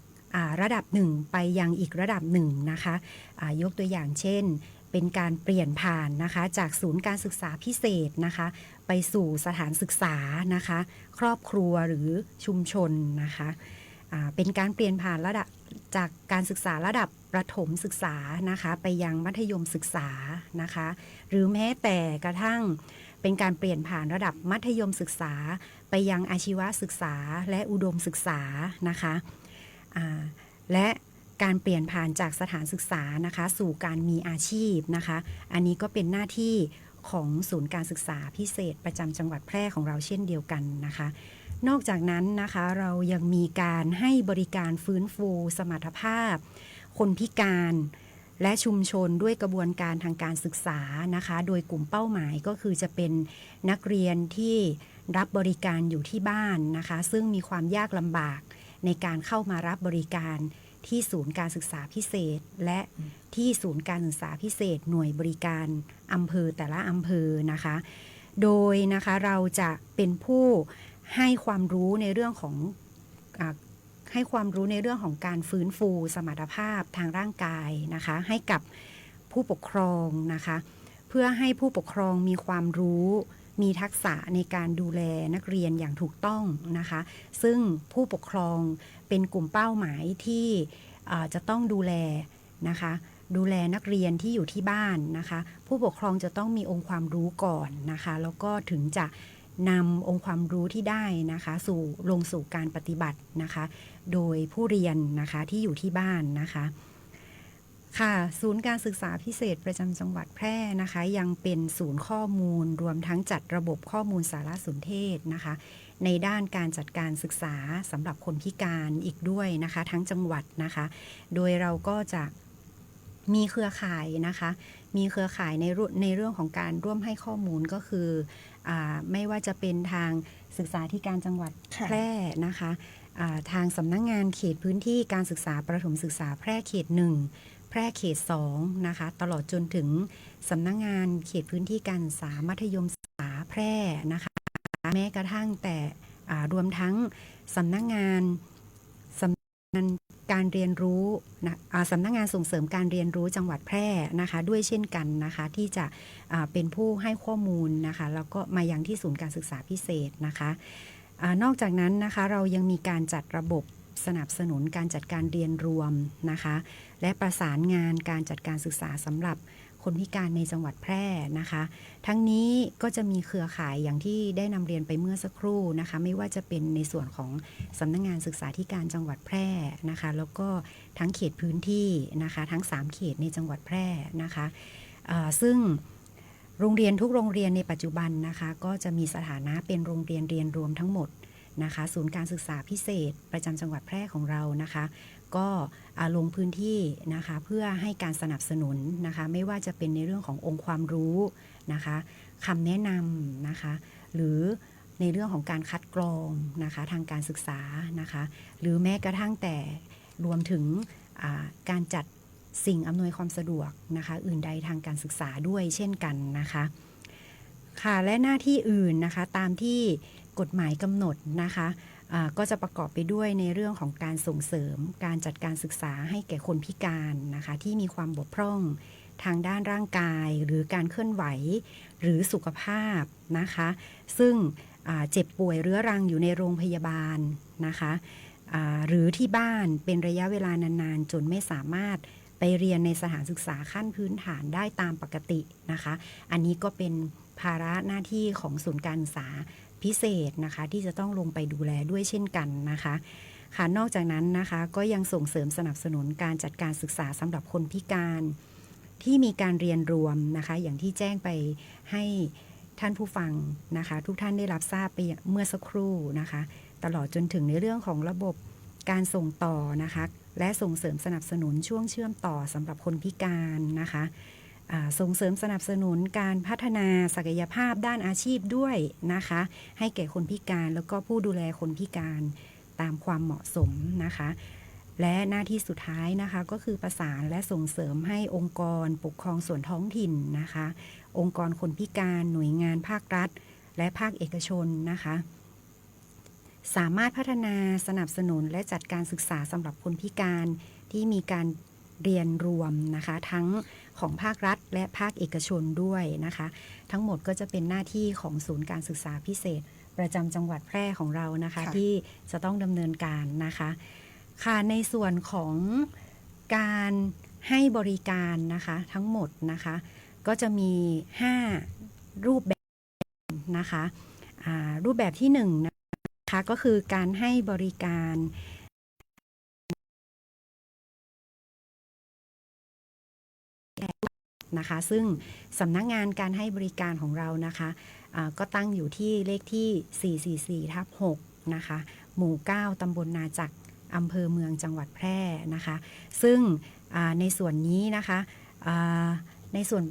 ระดับหนึ่งไปยังอีกระดับหนึ่งนะคะยกตัวอย่างเช่นเป็นการเปลี่ยนผ่านนะคะจากศูนย์การศึกษาพิเศษนะคะไปสู่สถานศึกษานะคะครอบครัวหรือชุมชนนะคะเป็นการเปลี่ยนผ่านระดับจากการศึกษาระดับประถมศึกษานะคะไปยังมัธยมศึกษานะคะหรือแม้แต่กระทั่งเป็นการเปลี่ยนผ่านระดับมัธยมศึกษาไปยังอาชีวศึกษาและอุดมศึกษานะคะและการเปลี่ยนผ่านจากสถานศึกษานะคะสู่การมีอาชีพนะคะอันนี้ก็เป็นหน้าที่ของศูนย์การศึกษาพิเศษประจำจังหวัดแพร่ของเราเช่นเดียวกันนะคะนอกจากนั้นนะคะเรายังมีการให้บริการฟื้นฟูสมรรถภาพคนพิการและชุมชนด้วยกระบวนการทางการศึกษานะคะโดยกลุ่มเป้าหมายก็คือจะเป็นนักเรียนที่รับบริการอยู่ที่บ้านนะคะซึ่งมีความยากลำบาก ในการเข้ามารับบริการที่ศูนย์การศึกษาพิเศษและที่ศูนย์การศึกษาพิเศษหน่วยบริการอำเภอแต่ละอำเภอนะคะโดยนะคะเราจะเป็นผู้ให้ความรู้ในเรื่องของการฟื้นฟูสมรรถภาพทางร่างกายนะคะให้กับผู้ปกครองนะคะเพื่อให้ผู้ปกครองมีความรู้มีทักษะในการดูแลนักเรียนอย่างถูกต้องนะคะซึ่งผู้ปกครองเป็นกลุ่มเป้าหมายที่จะต้องดูแลนะคะดูแลนักเรียนที่อยู่ที่บ้านนะคะผู้ปกครองจะต้องมีองค์ความรู้ก่อนนะคะแล้วก็ถึงจะนำองค์ความรู้ที่ได้นะคะลงสู่การปฏิบัตินะคะโดยผู้เรียนนะคะที่อยู่ที่บ้านนะคะค่ะศูนย์การศึกษาพิเศษประจำจังหวัดแพร่นะคะยังเป็นศูนย์ข้อมูลรวมทั้งจัดระบบข้อมูลสารสนเทศนะคะในด้านการจัดการศึกษาสำหรับคนพิการอีกด้วยนะคะทั้งจังหวัดนะคะโดยเราก็จะมีเครือข่ายนะคะมีเครือข่ายในเรื่องของการร่วมให้ข้อมูลก็คือไม่ว่าจะเป็นทางศึกษาธิการจังหวัดแพร่นะคะทางสำนักงานเขตพื้นที่การศึกษาประถมศึกษาแพร่เขต1แพร่เขต2นะคะตลอดจนถึงสำนักงานเขตพื้นที่การศึกษามัธยมศึกษาแพร่นะคะแม้กระทั่งแต่รวมทั้งสำนักงานการเรียนรู้นะสำนักงานส่งเสริมการเรียนรู้จังหวัดแพร่นะคะด้วยเช่นกันนะคะที่จะเป็นผู้ให้ข้อมูลนะคะแล้วก็มายังที่ศูนย์การศึกษาพิเศษนะคะนอกจากนั้นนะคะเรายังมีการจัดระบบสนับสนุนการจัดการเรียนรวมนะคะและประสานงานการจัดการศึกษาสำหรับคนพิการในจังหวัดแพร่นะคะทั้งนี้ก็จะมีเครือข่ายอย่างที่ได้นำเรียนไปเมื่อสักครู่นะคะไม่ว่าจะเป็นในส่วนของสำนักงานศึกษาธิการจังหวัดแพร่นะคะแล้วก็ทั้งเขตพื้นที่นะคะทั้ง3เขตในจังหวัดแพร่นะคะซึ่งโรงเรียนทุกโรงเรียนในปัจจุบันนะคะก็จะมีสถานะเป็นโรงเรียนเรียนรวมทั้งหมดนะคะศูนย์การศึกษาพิเศษประจำจังหวัดแพร่ของเรานะคะก็ลงพื้นที่นะคะเพื่อให้การสนับสนุนนะคะไม่ว่าจะเป็นในเรื่องขององค์ความรู้นะคะคำแนะนำนะคะหรือในเรื่องของการคัดกรองนะคะทางการศึกษานะคะหรือแม้กระทั่งแต่รวมถึงการจัดสิ่งอำนวยความสะดวกนะคะอื่นใดทางการศึกษาด้วยเช่นกันนะคะค่ะและหน้าที่อื่นนะคะตามที่กฎหมายกำหนดนะคะก็จะประกอบไปด้วยในเรื่องของการส่งเสริมการจัดการศึกษาให้แก่คนพิการนะคะที่มีความบกพร่องทางด้านร่างกายหรือการเคลื่อนไหวหรือสุขภาพนะคะซึ่งเจ็บป่วยเรื้อรังอยู่ในโรงพยาบาลนะคะหรือที่บ้านเป็นระยะเวลานานๆจนไม่สามารถไปเรียนในสถานศึกษาขั้นพื้นฐานได้ตามปกตินะคะอันนี้ก็เป็นภาระหน้าที่ของศูนย์การศึกษาพิเศษนะคะที่จะต้องลงไปดูแลด้วยเช่นกันนะคะค่ะนอกจากนั้นนะคะก็ยังส่งเสริมสนับสนุนการจัดการศึกษาสำหรับคนพิการที่มีการเรียนรวมนะคะอย่างที่แจ้งไปให้ท่านผู้ฟังนะคะทุกท่านได้รับทราบไปเมื่อสักครู่นะคะตลอดจนถึงในเรื่องของระบบการส่งต่อนะคะและส่งเสริมสนับสนุนช่วงเชื่อมต่อสำหรับคนพิการนะคะส่งเสริมสนับสนุนการพัฒนาศักยภาพด้านอาชีพด้วยนะคะให้แก่คนพิการแล้วก็ผู้ดูแลคนพิการตามความเหมาะสมนะคะและหน้าที่สุดท้ายนะคะก็คือประสานและส่งเสริมให้องค์กรปกครองส่วนท้องถิ่นนะคะองค์กรคนพิการหน่วยงานภาครัฐและภาคเอกชนนะคะสามารถพัฒนาสนับสนุนและจัดการศึกษาสำหรับคนพิการที่มีการเรียนรวมนะคะทั้งของภาครัฐและภาคเอกชนด้วยนะคะทั้งหมดก็จะเป็นหน้าที่ของศูนย์การศึกษาพิเศษประจำจังหวัดแพร่ของเรานะคะที่จะต้องดำเนินการนะคะค่ะในส่วนของการให้บริการนะคะทั้งหมดนะคะก็จะมี5รูปแบบนะคะรูปแบบที่1นะคะก็คือการให้บริการนะคะซึ่งสำนักงานการให้บริการของเรานะคะก็ตั้งอยู่ที่เลขที่444/6นะคะหมู่ 9 ตำบลนาจักรอำเภอเมืองจังหวัดแพร่นะคะซึ่งในส่วนนี้นะคะในส่วน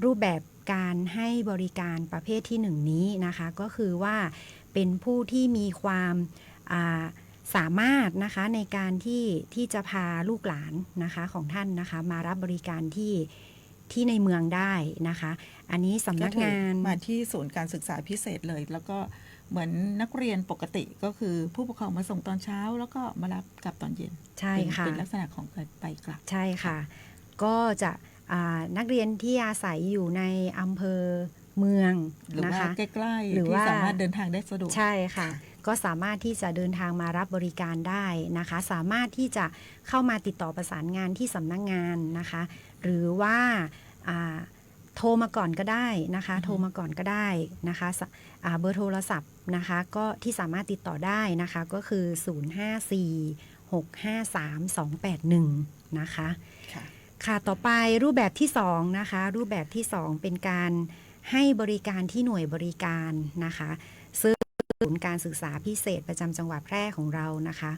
รูปแบบการให้บริการประเภทที่1นี้นะคะก็คือว่าเป็นผู้ที่มีความ สามารถนะคะในการที่จะพาลูกหลานนะคะของท่านนะคะมารับบริการที่ในเมืองได้นะคะ อันนี้สำนักงานมาที่ศูนย์การศึกษาพิเศษเลยแล้วก็เหมือนนักเรียนปกติก็คือผู้ปกครองมาส่งตอนเช้าแล้วก็มารับกลับตอนเย็นใช่ค่ะเป็นลักษณะของการไปกลับใช่ค่ะก็จะนักเรียนที่อาศัยอยู่ในอำเภอเมืองหรือว่าใกล้ๆหรือว่าที่สามารถเดินทางได้สะดวกใช่ค่ะก็สามารถที่จะเดินทางมารับบริการได้นะคะสามารถที่จะเข้ามาติดต่อประสานงานที่สำนักงานนะคะหรือว่าโทรมาก่อนก็ได้นะคะโทรมาก่อนก็ได้นะคะเบอร์โทรศัพท์นะคะก็ที่สามารถติดต่อได้นะคะก็คือ 054-653-281 นะคะค่ะต่อไปรูปแบบที่2นะคะรูปแบบที่2เป็นการให้บริการที่หน่วยบริการนะคะซึ่งศูนย์การศึกษาพิเศษประจำจังหวัดแพร่ของเรานะคะ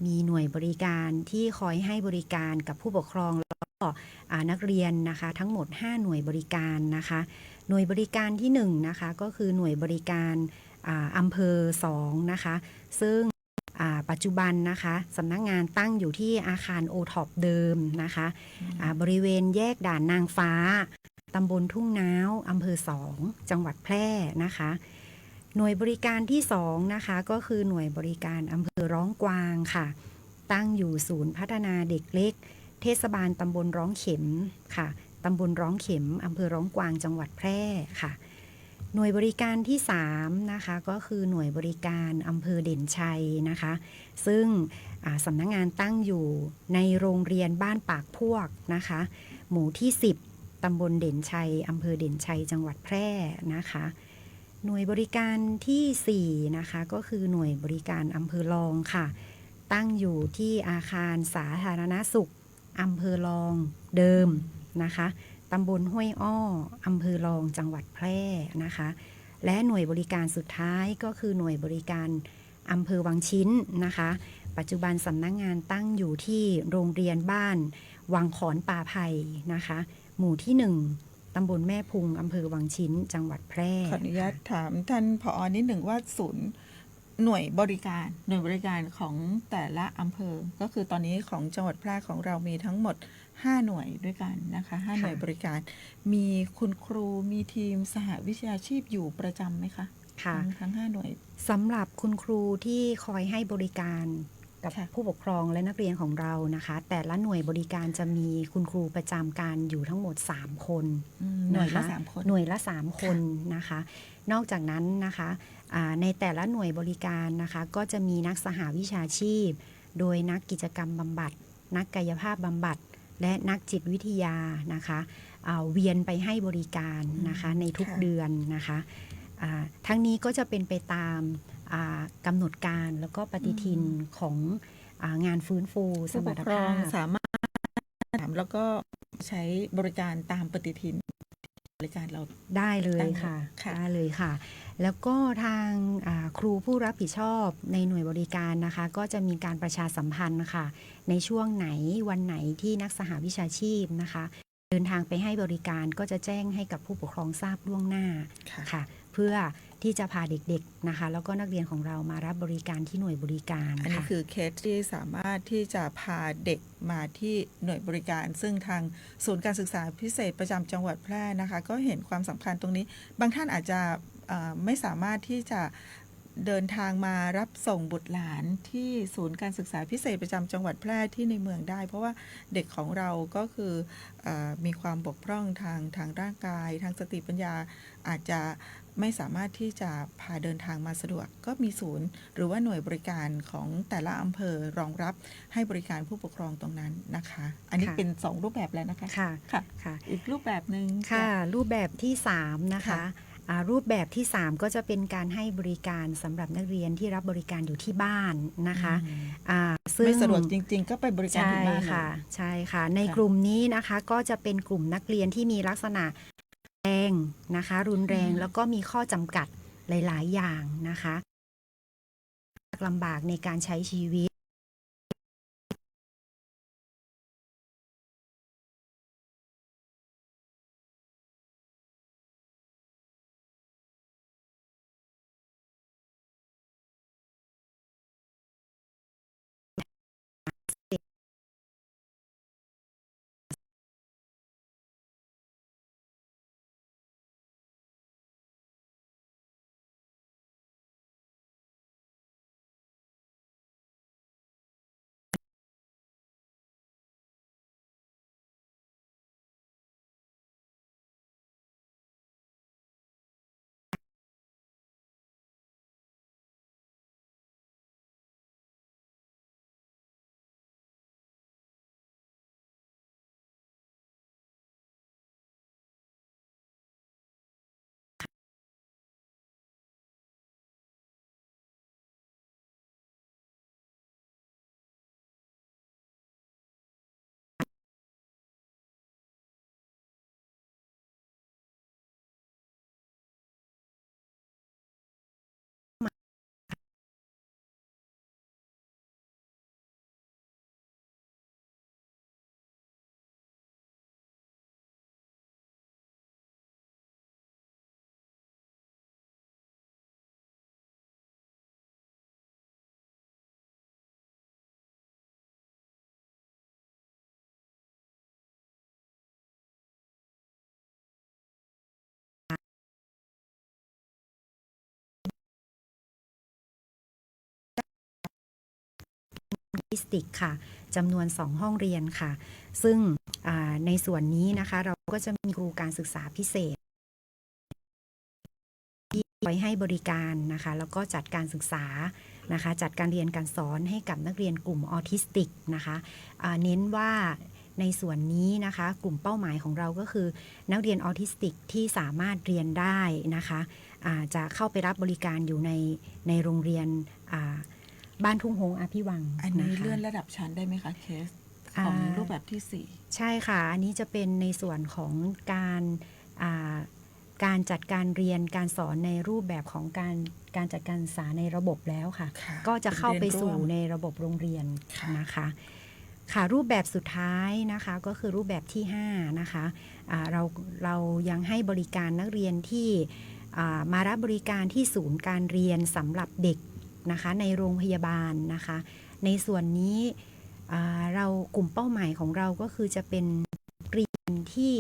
มีหน่วยบริการที่คอยให้บริการกับผู้ปกครองแล้วก็นักเรียนนะคะทั้งหมด5หน่วยบริการนะคะหน่วยบริการที่1นะคะก็คือหน่วยบริการอำเภอ2นะคะซึ่งปัจจุบันนะคะสำนักงานตั้งอยู่ที่อาคารโอท็อปเดิมนะคะบริเวณแยกด่านนางฟ้าตำบลทุ่งน้าวอำเภอ2จังหวัดแพร่นะคะหน่วยบริการที่2นะคะก็คือหน่วยบริการอำเภอร้องกวางค่ะตั้งอยู่ศูนย์พัฒนาเด็กเล็กเทศบาลตำบลร้องเข็มค่ะตำบลร้องเข็มอำเภอร้องกวางจังหวัดแพร่ค่ะหน่วยบริการที่3นะคะก็คือหน่วยบริการอำเภอเด่นชัยนะคะซึ่งสำนักงานตั้งอยู่ในโรงเรียนบ้านปากพวกนะคะหมู่ที่10ตำบลเด่นชัยอำเภอเด่นชัยจังหวัดแพร่นะคะหน่วยบริการที่4นะคะก็คือหน่วยบริการอำเภอรองค่ะตั้งอยู่ที่อาคารสาธารณสุขอำเภอรองเดิมนะคะตำบลห้วยอ้ออำเภอรองจังหวัดแพร่นะคะและหน่วยบริการสุดท้ายก็คือหน่วยบริการอำเภอวังชิ้นนะคะปัจจุบันสำนักงานตั้งอยู่ที่โรงเรียนบ้านวังขอนป่าไผ่นะคะหมู่ที่1ตำบลแม่พุงอำเภอวังชิ้นจังหวัดแพร่ขออนุญาตถามท่านผอ.นิดหนึ่งว่าศูนย์หน่วยบริการของแต่ละอำเภอก็คือตอนนี้ของจังหวัดแพร่ของเรามีทั้งหมด5หน่วยด้วยกันนะคะ5หน่วยบริการมีคุณครูมีทีมสหวิชาชีพอยู่ประจำไหมคะค่ะทั้ง5หน่วยสำหรับคุณครูที่คอยให้บริการกับผู้ปกครองและนักเรียนของเรานะคะแต่ละหน่วยบริการจะมีคุณครูประจำการอยู่ทั้งหมด3คนหน่วยละ3คนหน่วยละ3คนนะคะนอกจากนั้นนะคะในแต่ละหน่วยบริการนะคะก็จะมีนักสหวิชาชีพโดยนักกิจกรรมบำบัดนักกายภาพบำบัดและนักจิตวิทยานะคะเวียนไปให้บริการนะคะในทุกเดือนนะคะทั้งนี้ก็จะเป็นไปตามกำหนดการแล้วก็ปฏิทินของงานฟื้นฟูสมรรถภาพสามารถแล้วก็ใช้บริการตามปฏิทินบริการเราได้เลยค่ะได้เลยค่ะแล้วก็ทางครูผู้รับผิดชอบในหน่วยบริการนะคะก็จะมีการประชาสัมพันธ์ค่ะในช่วงไหนวันไหนที่นักสหวิชาชีพนะคะเดินทางไปให้บริการก็จะแจ้งให้กับผู้ปกครองทราบล่วงหน้าค่ะเพื่อที่จะพาเด็กๆนะคะแล้วก็นักเรียนของเรามารับบริการที่หน่วยบริการอันนี้คือเคสที่สามารถที่จะพาเด็กมาที่หน่วยบริการซึ่งทางศูนย์การศึกษาพิเศษประจำจังหวัดแพร่นะคะก็เห็นความสำคัญตรงนี้บางท่านอาจจะไม่สามารถที่จะเดินทางมารับส่งบุตรหลานที่ศูนย์การศึกษาพิเศษประจำจังหวัดแพร่ที่ในเมืองได้เพราะว่าเด็กของเราก็คือมีความบกพร่องทางร่างกายทางสติปัญญาอาจจะไม่สามารถที่จะพาเดินทางมาสะดวกก็มีศูนย์หรือว่าหน่วยบริการของแต่ละอำเภอรองรับให้บริการผู้ปกครองตรงนั้นนะคะอันนี้เป็น2รูปแบบแล้วนะคะค่ะอีกรูปแบบนึงค่ะรูปแบบที่3นะคะรูปแบบที่3ก็จะเป็นการให้บริการสำหรับนักเรียนที่รับบริการอยู่ที่บ้านนะคะซึ่งไม่สะดวกจริงๆก็ไปบริการที่บ้านใช่ค่ะในกลุ่มนี้นะคะก็จะเป็นกลุ่มนักเรียนที่มีลักษณะแรงนะคะรุนแรงแล้วก็มีข้อจำกัดหลายๆอย่างนะคะลำบากในการใช้ชีวิต ออทิสติกค่ะจำนวน2ห้องเรียนค่ะซึ่งในส่วนนี้นะคะเราก็จะมีครูการศึกษาพิเศษที่ไว้ให้บริการนะคะแล้วก็จัดการศึกษานะคะจัดการเรียนการสอนให้กับนักเรียนกลุ่มออทิสติกนะคะเน้นว่าในส่วนนี้นะคะกลุ่มเป้าหมายของเราก็คือนักเรียนออทิสติกที่สามารถเรียนได้นะคะจะเข้าไปรับบริการอยู่ในโรงเรียนบ้านทุ่งโฮงอภิวังค์ อันนี้เลื่อนระดับชั้นได้ไหมคะเคสของรูปแบบที่4ใช่ค่ะอันนี้จะเป็นในส่วนของการจัดการเรียนการสอนในรูปแบบของการจัดการศึกษาในระบบแล้วค่ะก็จะเข้าไปสู่ในระบบโรงเรียนนะคะค่ะรูปแบบสุดท้ายนะคะก็คือรูปแบบที่5นะคะเรายังให้บริการนักเรียนที่มารับบริการที่ศูนย์การเรียนสำหรับเด็กนะคะในโรงพยาบาลนะคะในส่วนนี้เรากลุ่มเป้าหมายของเราก็คือจะเป็นเรียนที่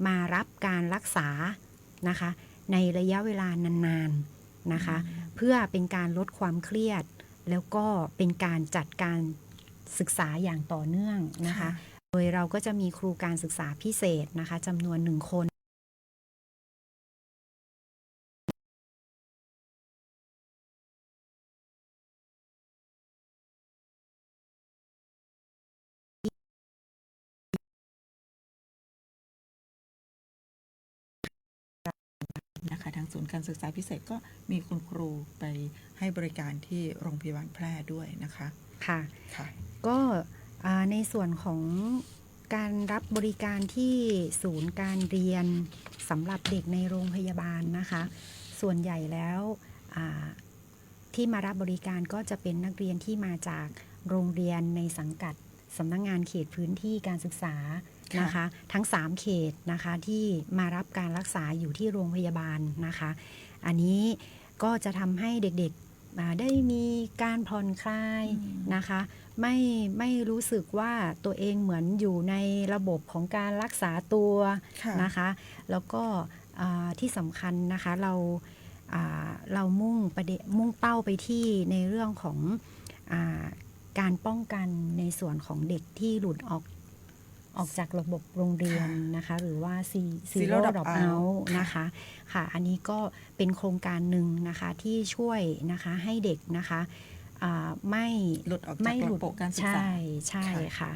มารับการรักษานะคะในระยะเวลานานๆนะคะเพื่อเป็นการลดความเครียดแล้วก็เป็นการจัดการศึกษาอย่างต่อเนื่องนะคะโดยเราก็จะมีครูการศึกษาพิเศษนะคะจำนวน1 คนนะคะทางศูนย์การศึกษาพิเศษก็มีคุณครูไปให้บริการที่โรงพยาบาลแพร่ด้วยนะคะค่ะก็ในส่วนของการรับบริการที่ศูนย์การเรียนสำหรับเด็กในโรงพยาบาลนะคะส่วนใหญ่แล้วที่มารับบริการก็จะเป็นนักเรียนที่มาจากโรงเรียนในสังกัดสำนักงานเขตพื้นที่การศึกษานะคะทั้ง3เขตนะคะที่มารับการรักษาอยู่ที่โรงพยาบาลนะคะอันนี้ก็จะทำให้เด็กๆได้มีการผ่อนคลายนะคะไม่รู้สึกว่าตัวเองเหมือนอยู่ในระบบของการรักษาตัวนะคะแล้วก็ที่สำคัญนะคะเรามุ่งเป้าไปที่ในเรื่องของการป้องกันในส่วนของเด็กที่หลุดออกจากระบบโรงเรียนนะคะหรือว่า Zero Dropout นะคะค่ะอันนี้ก็เป็นโครงการหนึ่งนะคะที่ช่วยนะคะให้เด็กนะคะไม่หลุดออกจากระบบการศึกษาใช่ค่ะ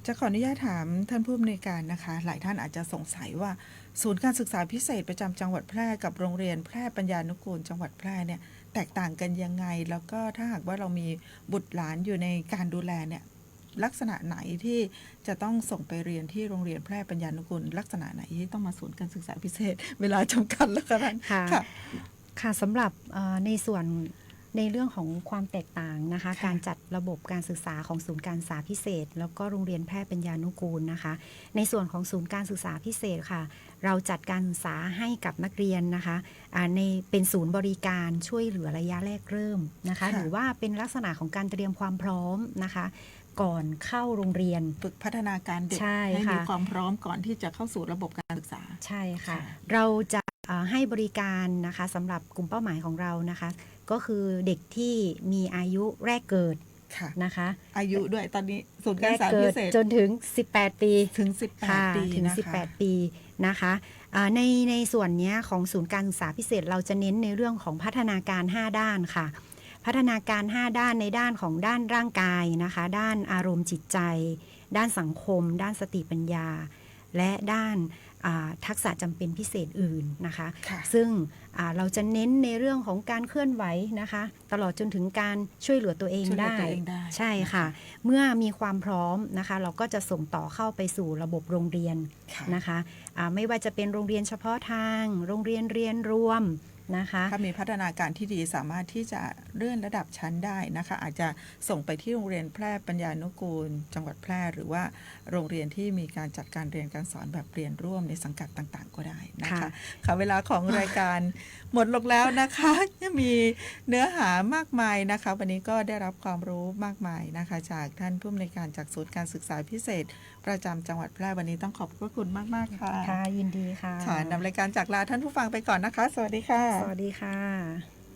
จะขออนุญาตถามท่านผู้อำนวยการนะคะหลายท่านอาจจะสงสัยว่าศูนย์การศึกษาพิเศษประจำจังหวัดแพร่กับโรงเรียนแพร่ปัญญานุกูลจังหวัดแพร่เนี่ยแตกต่างกันยังไงแล้วก็ถ้าหากว่าเรามีบุตรหลานอยู่ในการดูแลเนี่ยลักษณะไหนที่จะต้องส่งไปเรียนที่โรงเรียนแพร่ปัญญานุกูลลักษณะไหนที่ต้องมาศูนย์การศึกษาพิเศษเวลาจำกัดแล้วกันค่ะสำหรับในส่วนในเรื่องของความแตกต่างนะคะการจัดระบบการศึกษาของศูนย์การศึกษาพิเศษแล้วก็โรงเรียนแพร่ปัญญานุกูลนะคะในส่วนของศูนย์การศึกษาพิเศษค่ะเราจัดการศึกษาให้กับนักเรียนนะคะเป็นศูนย์บริการช่วยเหลือระยะแรกเริ่มนะคะหรือว่าเป็นลักษณะของการเตรียมความพร้อมนะคะก่อนเข้าโรงเรียนฝึกพัฒนาการเด็กให้มีความพร้อมก่อนที่จะเข้าสู่ระบบการศึกษาใช่ค่ะเราจะให้บริการนะคะสำหรับกลุ่มเป้าหมายของเรานะคะก็คือเด็กที่มีอายุแรกเกิดนะคะอายุด้วยตอนนี้ศูนย์การศึกษาพิเศษจนถึง18 ปีถึง18 ปีถึง18 ปีนะคะในส่วนนี้ของศูนย์การศึกษาพิเศษเราจะเน้นในเรื่องของพัฒนาการ5ด้านค่ะพัฒนาการ5ด้านในด้านของด้านร่างกายนะคะด้านอารมณ์จิตใจด้านสังคมด้านสติปัญญาและด้านทักษะจำเป็นพิเศษอื่นนะคะซึ่งเราจะเน้นในเรื่องของการเคลื่อนไหวนะคะตลอดจนถึงการช่วยเหลือตัวเองได้ใช่ค่ะเมื่อมีความพร้อมนะคะเราก็จะส่งต่อเข้าไปสู่ระบบโรงเรียนนะคะไม่ว่าจะเป็นโรงเรียนเฉพาะทางโรงเรียนเรียนรวมนะคะถ้ามีพัฒนาการที่ดีสามารถที่จะเลื่อนระดับชั้นได้นะคะอาจจะส่งไปที่โรงเรียนแพร่ปัญญานุกูลจังหวัดแพร่หรือว่าโรงเรียนที่มีการจัดการเรียนการสอนแบบเรียนร่วมในสังกัดต่างๆก็ได้นะคะค่ะเวลาของรายการหมดลงแล้วนะคะยังมีเนื้อหามากมายนะคะวันนี้ก็ได้รับความรู้มากมายนะคะจากท่านผู้อำนวยการจากศูนย์การศึกษาพิเศษประจำจังหวัดแพร่วันนี้ต้องขอบพระคุณมากๆค่ะค่ะยินดีค่ะนำรายการจากลาท่านผู้ฟังไปก่อนนะคะสวัสดีค่ะสวัสดีค่ะ